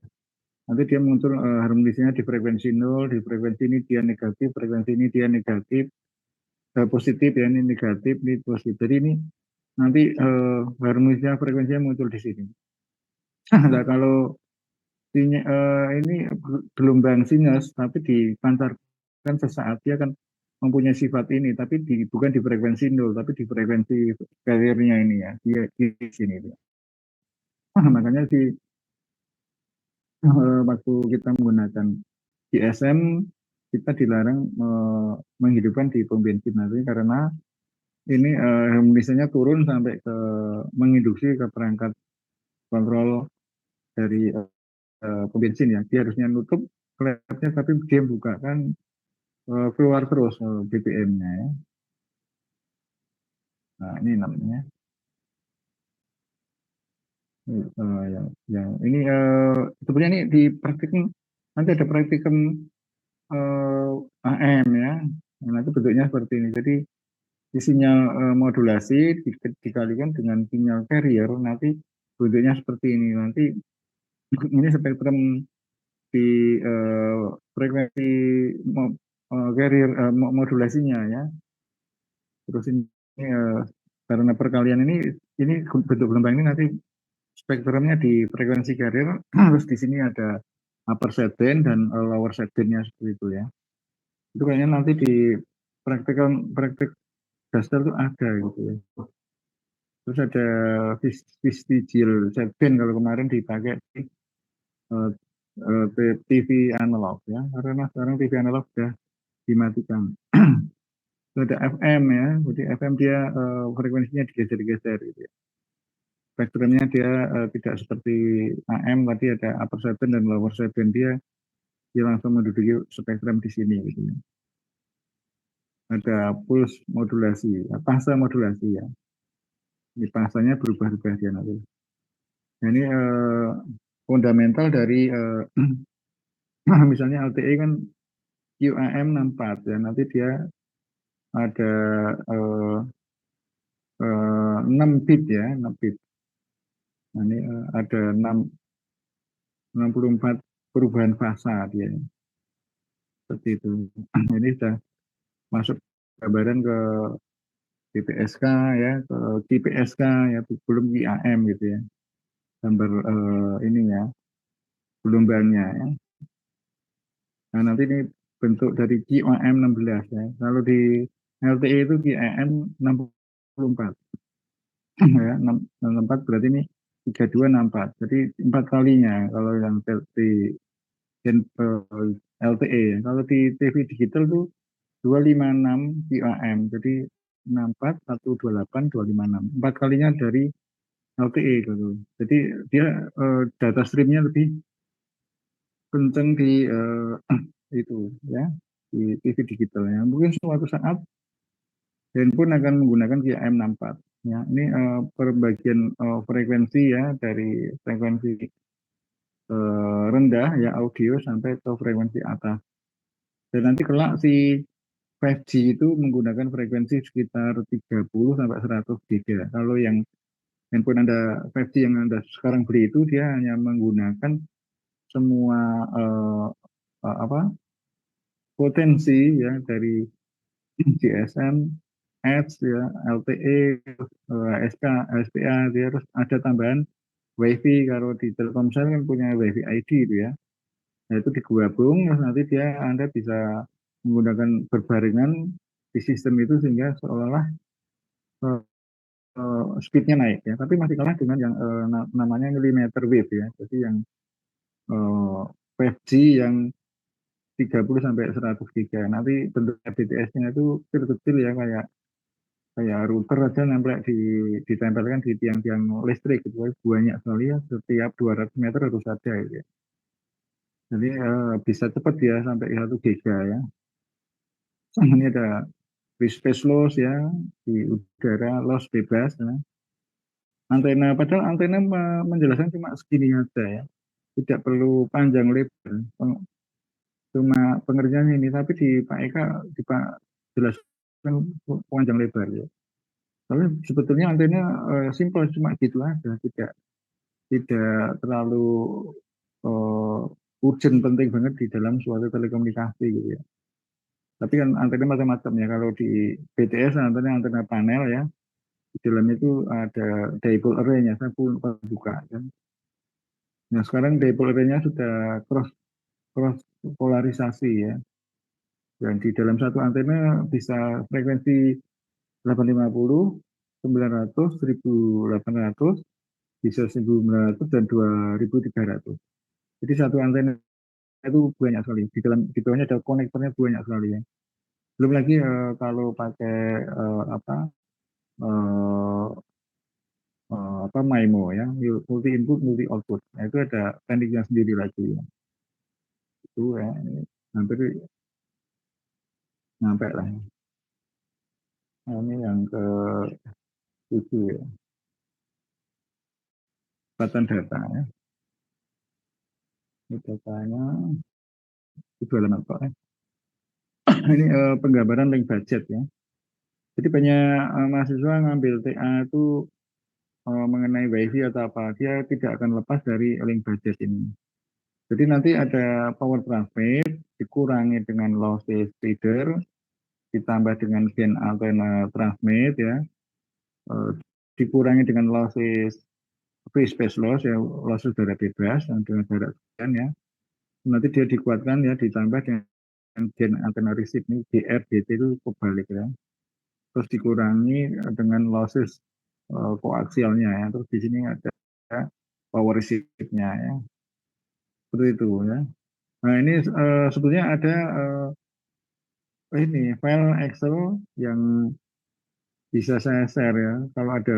Nanti dia muncul harmonisnya di frekuensi 0, di frekuensi ini dia negatif, frekuensi ini dia negatif, positif ya, ini negatif, ini positif. Jadi ini nanti harmonisnya frekuensinya muncul di sini. Nah, kalau ini gelombang sinus tapi dipancarkan sesaat dia akan mempunyai sifat ini, tapi bukan di frekuensi nol, tapi di frekuensi carrier-nya ini ya, di sini. Makanya waktu kita menggunakan GSM, kita dilarang menghidupkan di pom bensin nanti karena ini emisinya turun sampai ke menginduksi ke perangkat kontrol dari pom bensin ya. Dia harusnya nutup klepnya tapi dia buka kan keluar terus BBM-nya ya. Nah, ini namanya yang ini sebenarnya ini di praktikum nanti ada praktikum AM ya. Nah, nanti bentuknya seperti ini. Jadi di sinyal modulasi dikalikan dengan sinyal carrier nanti bentuknya seperti ini. Nanti ini spektrum di frekuensi carrier modulasinya ya. Terus ini karena perkalian ini bentuk gelombang ini nanti spektrumnya di frekuensi carrier, terus di sini ada upper sideband dan lower sidebandnya seperti itu ya. Itu kayaknya nanti di praktik dasar itu ada gitu ya. Terus ada vestigial sideband kalau kemarin dipakai di uh, TV analog ya, karena sekarang TV analog sudah dimatikan. Ada FM ya, jadi FM dia frekuensinya digeser-geser gitu ya. Spektrumnya dia tidak seperti AM tadi ada upper sideband dan lower sideband dia langsung menduduki spektrum di sini gitu ya. Ada pulse modulasi, fase modulasi ya. Ini fasanya berubah-ubah dia nanti. Nah, ini fundamental dari misalnya LTE kan QAM 64 ya. Nanti dia ada 6 bit ya, 6 bit. Nah, ini ada 64 perubahan fasa dia. Seperti itu. Ini sudah masuk gambaran ke BPSK ya, ke GPSK ya, belum IAM gitu ya. Gambar ini ya, gelombangnya ya. Nah, nanti ini bentuk dari QAM 16 ya. Kalau di LTE itu QAM 64 ya, 64 berarti ini 3264. Jadi 4 kalinya kalau yang di LTE ya. Kalau di TV digital tuh 256 QAM. Jadi 64 128 256. 4 kalinya dari LTE gitu. Jadi dia data streamnya lebih kenceng di itu ya, di TV digital ya. Mungkin suatu saat handphone akan menggunakan QAM 64 ya. Ini perbagian frekuensi ya, dari frekuensi rendah ya audio sampai ke frekuensi atas. Dan nanti kelak si 5G itu menggunakan frekuensi sekitar 30 sampai 100 giga. Kalau yang handphone Anda 5G yang Anda sekarang beli itu dia hanya menggunakan semua apa potensi ya dari GSM, Edge ya, LTE, SK, SPA, dia harus ada tambahan WiFi. Kalau di Telkomsel kan punya WiFi ID itu ya. Nah, itu digabung terus nanti Anda bisa menggunakan berbarengan di sistem itu sehingga seolah-olah speednya naik ya. Tapi masih kalah dengan yang namanya millimeter wave ya. Jadi yang 5G yang 30 sampai 100 giga. Nanti bentuknya BTS-nya itu kecil-kecil ya, kayak kayak router aja ditempelkan di tiang-tiang listrik gitu. Banyak sekali ya, setiap 200 meter harus ada gitu ya. Jadi bisa cepat ya sampai 1 giga ya. Ini ada free space loss ya, di udara loss bebas ya. Antena, padahal antena menjelaskan cuma segini aja ya. Tidak perlu panjang lebar. Cuma pengertiannya ini, tapi di Pak Eka di Pak jelaskan panjang lebar ya. Tapi sebetulnya antena simpel cuma gitu aja, tidak terlalu urgent penting banget di dalam suatu telekomunikasi gitu ya. Tapi kan antena macam-macam ya. Kalau di BTS antena panel ya, di dalam itu ada dipole array-nya. Saya pun buka kan. Nah sekarang dipole array-nya sudah cross polarisasi ya. Dan di dalam satu antena bisa frekuensi 850, 900, 1800, bisa 1900 dan 2300. Jadi satu antena itu banyak sekali. Di bawahnya ada konektornya banyak sekali ya. Belum lagi kalau pakai apa eh, apa MIMO ya, multi input multi output. Nah, itu ada tekniknya sendiri lagi ya. Itu ya, hampir nyampe lah. Nah, ini yang ke 7 ya, kecepatan data ya. Ini datanya itu halaman kok ya. Ini penggambaran link budget ya. Jadi banyak mahasiswa ngambil TA itu mengenai WiFi atau apa, dia tidak akan lepas dari link budget ini. Jadi nanti ada power transmit dikurangi dengan lossless feeder, ditambah dengan gain antena transmit ya, dikurangi dengan lossless free space loss ya, lossless udara bebas yang dengan jarak sekian ya. Nanti dia dikuatkan ya, ditambah dengan gain antena receive ini GR/GT itu kebalik ya. Terus dikurangi dengan losses koaksialnya ya. Terus di sini ada power receive-nya ya. Seperti itu ya. Nah, ini sebetulnya ada ini file Excel yang bisa saya share ya. Kalau ada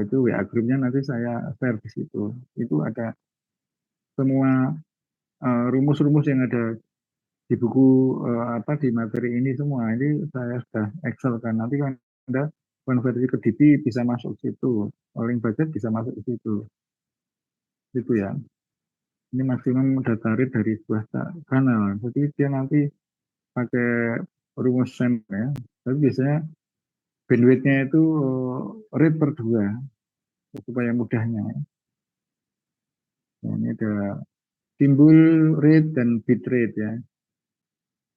itu WA grupnya nanti saya share di situ. Itu ada semua rumus-rumus yang ada di buku apa di materi ini semua. Ini saya sudah Excel kan. Nanti kan ada konversi ke DB bisa masuk ke situ. Link budget bisa masuk ke situ. Itu ya. Ini maksimum data rate dari sebuah kanal. Jadi dia nanti pakai rumus SEM ya. Tapi biasanya bandwidth-nya itu rate per 2 supaya mudahnya. Nah, ini ada simbol rate dan bit rate ya.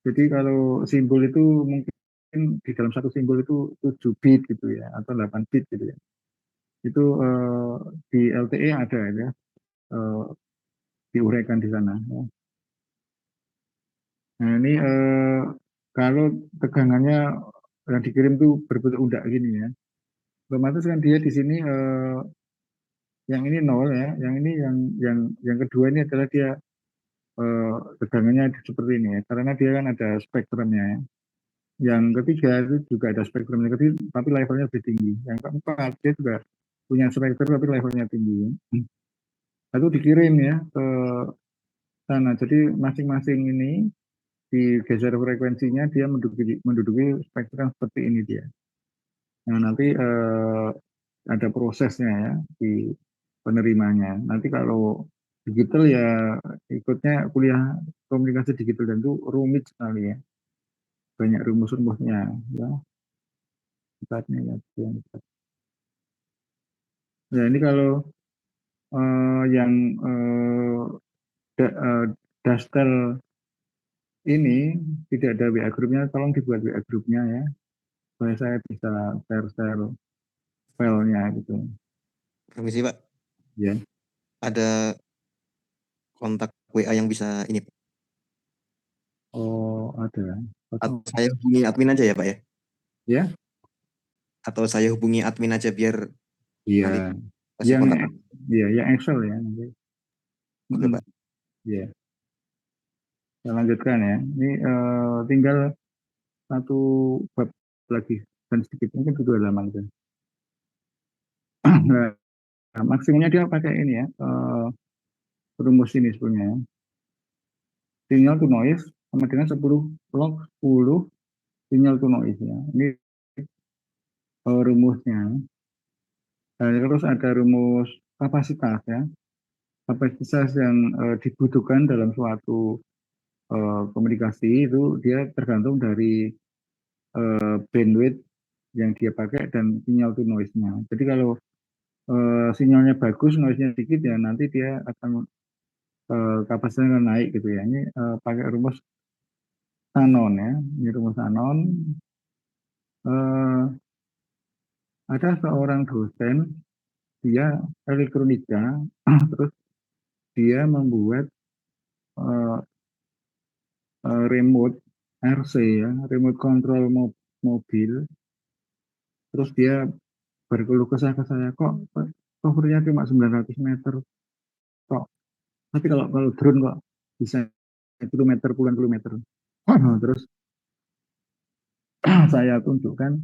Jadi kalau simbol itu mungkin di dalam satu simbol itu 7 bit gitu ya atau 8 bit gitu ya. Itu di LTE ada ya, diuraikan di sana. Ya. Nah ini kalau tegangannya yang dikirim itu berbentuk undak gini ya. Otomatis kan dia di sini yang ini nol ya, yang ini yang kedua ini adalah dia tegangannya seperti ini ya, karena dia kan ada spektrumnya ya. Yang ketiga itu juga ada spektrumnya, tapi levelnya lebih tinggi. Yang keempat dia juga punya spektrum tapi levelnya tinggi. Lalu dikirim ya ke sana. Jadi masing-masing ini digeser frekuensinya dia menduduki spektrum seperti ini dia. Nah nanti ada prosesnya ya di penerimanya. Nanti kalau digital ya ikutnya kuliah komunikasi digital dan itu rumit sekali ya. Banyak rumus-rumusnya ya. Sifatnya ya. Ya ini kalau yang Dastel ini tidak ada WA grupnya, tolong dibuat WA grupnya ya, supaya saya bisa share filenya gitu. Permisi Pak, Ya. ada kontak WA yang bisa ini Pak? Oh ada. Atau saya hubungi admin aja ya Pak ya? Ya. Atau saya hubungi admin aja biar nanti Iya. kasih Yang kontak. ya yang Excel ya nanti. Oke Pak. Ya. Saya lanjutkan ya. Ini tinggal satu bab lagi dan sedikit mungkin kedua halaman itu. Nah, maksimumnya dia pakai ini ya, rumus ini sebenarnya. Signal to noise sama dengan 10 log 10 signal to noise ya. Ini rumusnya. Dan terus ada rumus kapasitas ya. Kapasitas yang dibutuhkan dalam suatu komunikasi itu dia tergantung dari bandwidth yang dia pakai dan sinyal to noise-nya. Jadi kalau sinyalnya bagus, noise-nya sedikit ya nanti dia akan kapasitasnya akan naik gitu ya. Ini pakai rumus Shannon ya. Ini rumus Shannon. Ada seorang dosen, dia elektronika, terus dia membuat remote RC ya, remote control mobil. Terus dia berkeluh kesah ke saya, kok covernya cuma 900 meter kok. Tapi kalau drone kok bisa kilometer, puluhan kilometer. Terus saya tunjukkan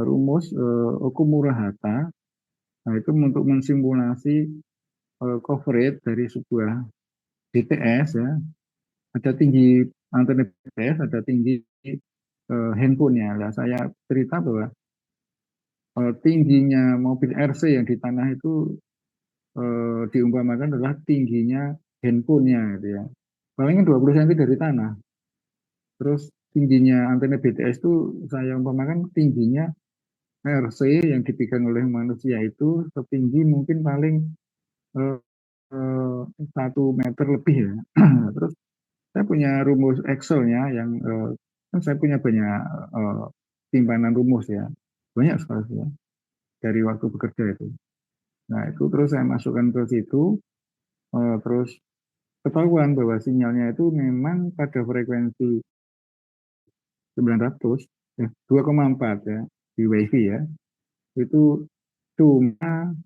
rumus Okumura Hata. Nah, itu untuk mensimulasi coverage dari sebuah BTS ya. Ada tinggi antena BTS, ada tinggi handphonenya. Nah, saya cerita bahwa tingginya mobil RC yang di tanah itu diumpamakan adalah tingginya handphonenya gitu ya. Paling 20 cm dari tanah. Terus tingginya antena BTS itu saya umpamakan tingginya RC yang dipegang oleh manusia itu setinggi mungkin paling eh, 1 meter lebih ya. Terus saya punya rumus Excel-nya yang kan saya punya banyak simpanan rumus ya, banyak sekali ya dari waktu bekerja itu. Nah itu terus saya masukkan ke situ, terus ketahuan bahwa sinyalnya itu memang pada frekuensi 900 ya, 2,4 ya di WiFi ya, itu cuma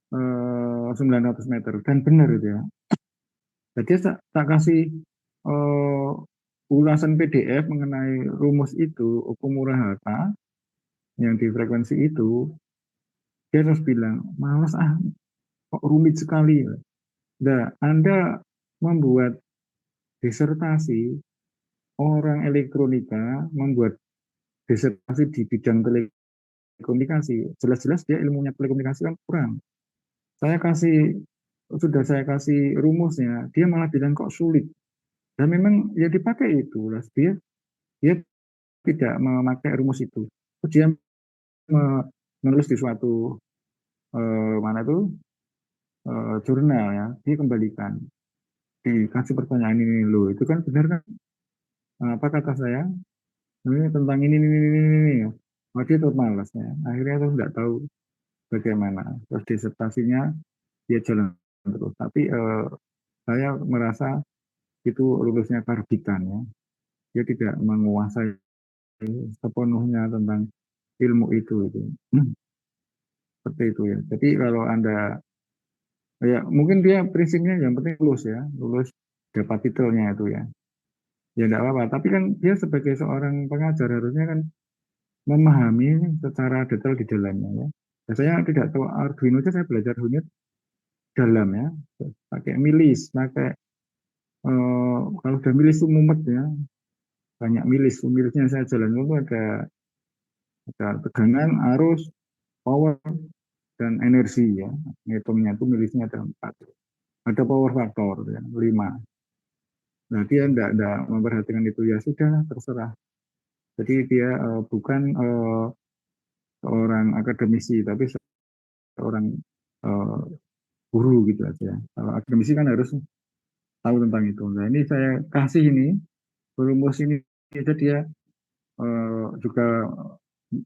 900 meter dan benar itu ya. Jadi tak kasih ulasan PDF mengenai rumus itu Okumura Hata yang di frekuensi itu, dia terus bilang malas kok rumit sekali. Nah, Anda membuat disertasi, orang elektronika membuat disertasi di bidang telekomunikasi, jelas-jelas dia ilmunya telekomunikasi kan kurang. Sudah saya kasih rumusnya, dia malah bilang kok sulit. Dan memang ya dipakai itu, dia tidak memakai rumus itu. Dia menulis di suatu mana itu jurnal ya, dia kembalikan, dikasih pertanyaan ini loh, itu kan benar kan? Apa kata saya? Ini tentang ini. Oh, dia tuh malas ya. Akhirnya tuh nggak tahu bagaimana. Terus disertasinya dia jalan terus. Tapi saya merasa itu lulusnya karbitan ya. Dia tidak menguasai sepenuhnya tentang ilmu itu. Seperti itu ya. Jadi kalau Anda ya mungkin dia prinsipnya yang penting lulus ya, lulus dapat titelnya itu ya. Ya enggak apa-apa, tapi kan dia sebagai seorang pengajar harusnya kan memahami secara detail di dalamnya ya. Saya tidak tahu Arduino aja saya belajar Arduino dalam ya, pakai milis, pakai kalau udah milis itu mumet ya, banyak milisnya saya jalan itu ada tegangan, arus, power, dan energi ya. Ngitungnya itu milisnya ada 4. Ada power factor ya, 5. Nah dia tidak memperhatikan itu ya sudah terserah. Jadi dia bukan seorang akademisi tapi seorang uh, guru gitu aja. Kalau akademisi kan harus tahu tentang itu. Nah ini saya kasih ini rumus ini aja dia juga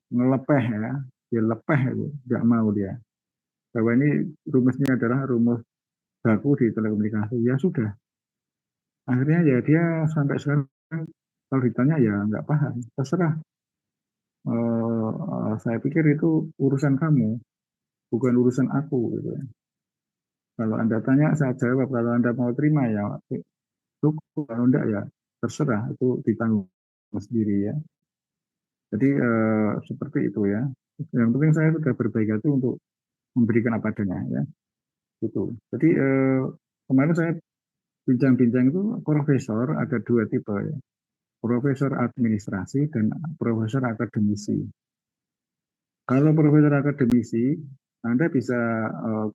ngelepeh ya, dia lepeh itu, nggak mau dia. Bahwa ini rumusnya adalah rumus baku di telekomunikasi. Ya sudah, akhirnya ya dia sampai sekarang kalau ditanya ya nggak paham, terserah. Saya pikir itu urusan kamu, bukan urusan aku gitu ya. Kalau Anda tanya saya jawab, kalau Anda mau terima ya cukup, kalau enggak ya terserah, itu ditanggung sendiri ya. Jadi seperti itu ya. Yang penting saya sudah berbaik hati untuk memberikan apa adanya ya. Gitu. Jadi kemarin saya bincang-bincang itu profesor ada 2 tipe ya. Profesor administrasi dan profesor akademisi. Kalau profesor akademisi, Anda bisa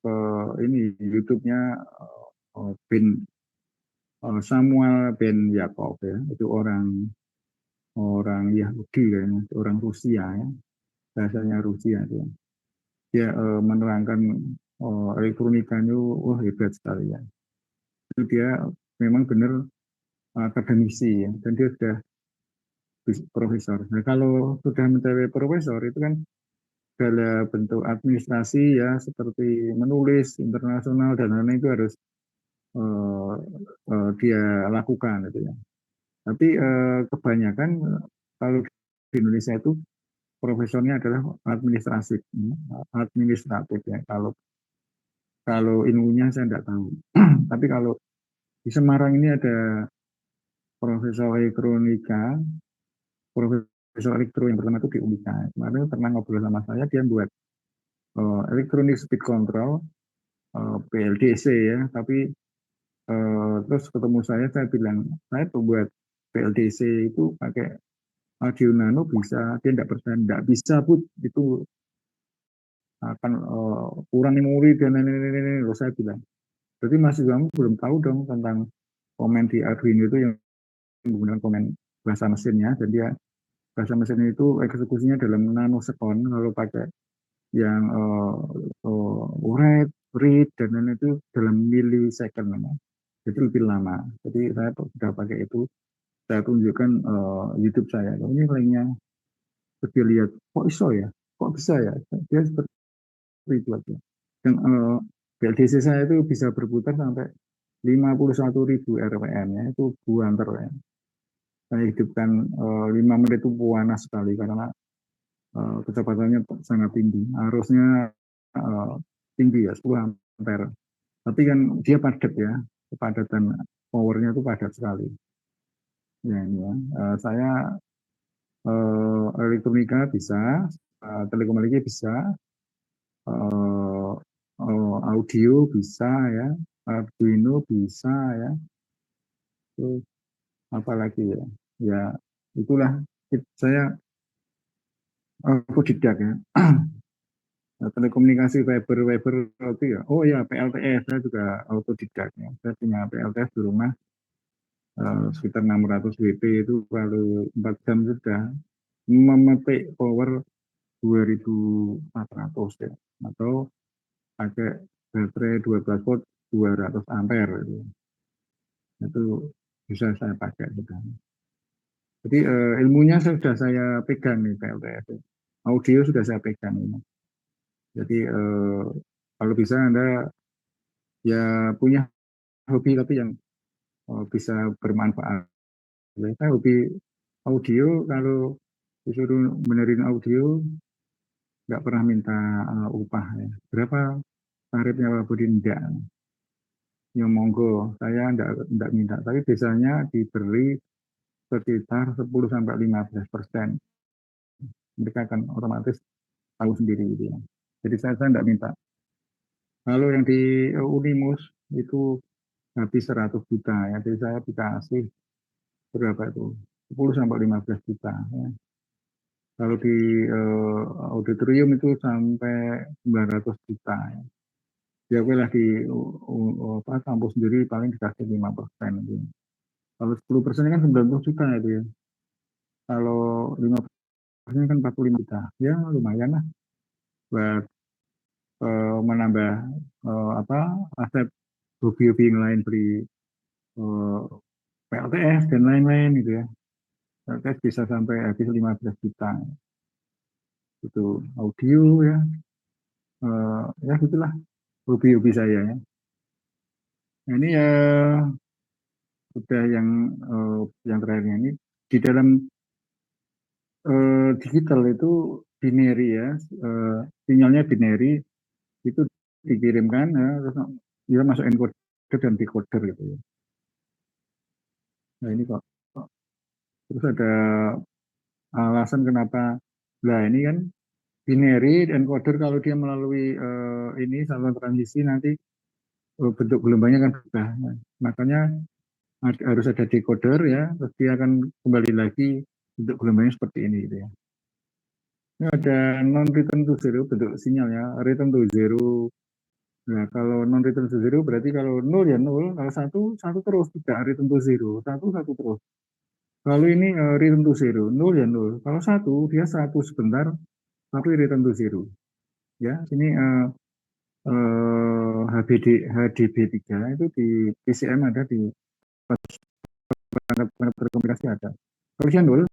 ke ini YouTube-nya Ben Samuel Ben Yaakov ya, itu orang orang Yahudi kayaknya, orang Rusia ya, bahasanya Rusia itu. Dia menerangkan elektronikanya, wah hebat sekali ya. Itu dia memang benar akademisi ya, dan dia sudah profesor. Nah kalau sudah mencapai profesor itu kan segala bentuk administrasi ya seperti menulis internasional dan lain-lain itu harus dia lakukan gitu ya. Tapi kebanyakan kalau di Indonesia itu profesornya adalah administratif ya. Kalau ilmunya saya tidak tahu. Tapi kalau di Semarang ini ada Profesor Elektronika, Profesor Elektro yang pertama itu di Unika. Kemarin pernah ngobrol sama saya, dia buat Electronic Speed Control, PLDC ya. Tapi terus ketemu saya bilang, saya buat PLDC itu pakai audio nano bisa, dia tidak bisa put itu akan kurang memori dan lain-lain. Saya bilang, berarti masih kamu belum tahu dong tentang komen di Arduino itu yang menggunakan komen bahasa mesinnya, dan dia bahasa mesin itu eksekusinya dalam nanosekon. Kalau pakai yang read dan lain itu dalam milisecond memang, jadi lebih lama. Jadi saya sudah pakai itu, saya tunjukkan YouTube saya, ini lainnya, dia lihat kok iso ya, kok bisa ya, dia seperti itu aja. Dan BLDC saya itu bisa berputar sampai 51.000 RPM ya, itu buanter ya. Saya hidupkan 5 menit itu panas sekali karena kecepatannya sangat tinggi, arusnya tinggi ya, 10 ampere. Tapi kan dia padat ya, kepadatan powernya itu padat sekali. Ya, ini ya. Saya elektronika bisa, telekomunikasi bisa, audio bisa ya, Arduino bisa ya. Terus apalagi ya, ya itulah saya otodidak ya. Telekomunikasi Weber itu ya, oh ya PLTS saya juga autodidak ya. Saya punya PLTS di rumah sekitar 600 WP, itu kalau 4 jam sudah memetik power 2400 ya, atau pakai baterai 12 volt 200 ampere itu bisa saya pakai sudah. Jadi ilmunya sudah saya pegang nih PLTS, audio sudah saya pegang ini. Jadi kalau bisa Anda ya punya hobi tapi yang bisa bermanfaat. Saya hobi audio, kalau disuruh benerin audio nggak pernah minta upah ya. Berapa tarifnya Pak Budi? Enggak. Ya monggo, saya enggak minta. Tapi biasanya diberi sekitar 10-15%. Mereka akan otomatis tahu sendiri gitu ya. Jadi saya enggak minta. Kalau yang di Unimus itu habis 100 juta ya. Jadi saya dikasih berapa itu? 10-15 juta ya. Kalau di auditorium itu sampai 900 juta ya. Ya oke lah, di kampus sendiri paling dikasih 5%. Gitu. Kalau 10% kan 90 juta itu ya. Kalau 5% kan 45 juta. Ya lumayan lah buat menambah aset hobi-hobi yang lain, beli PLTS dan lain-lain gitu ya. PLTS bisa sampai habis 15 juta. Itu audio ya. Ya gitulah hobi-hobi saya ya. Nah, ini sudah yang terakhirnya ini di dalam digital itu binary ya, sinyalnya binary itu dikirimkan ya, terus dia masuk encoder dan decoder gitu ya. Nah ini kok terus ada alasan kenapa, nah ini kan binary encoder kalau dia melalui ini saluran transisi nanti bentuk gelombangnya kan berubah. Nah, makanya harus ada decoder ya, terus dia akan kembali lagi bentuk gelombangnya seperti ini gitu ya. Ini ada non return to zero bentuk sinyalnya, return to zero. Nah, kalau non return to zero berarti kalau 0 ya 0, kalau 1 terus, tidak return to zero, 1 terus. Kalau ini return to zero, 0 ya 0. Kalau 1 dia 1 sebentar tapi return to zero. Ya, ini HDB3 itu di PCM ada, di perangkat telekomunikasi ada. Kalau dia 0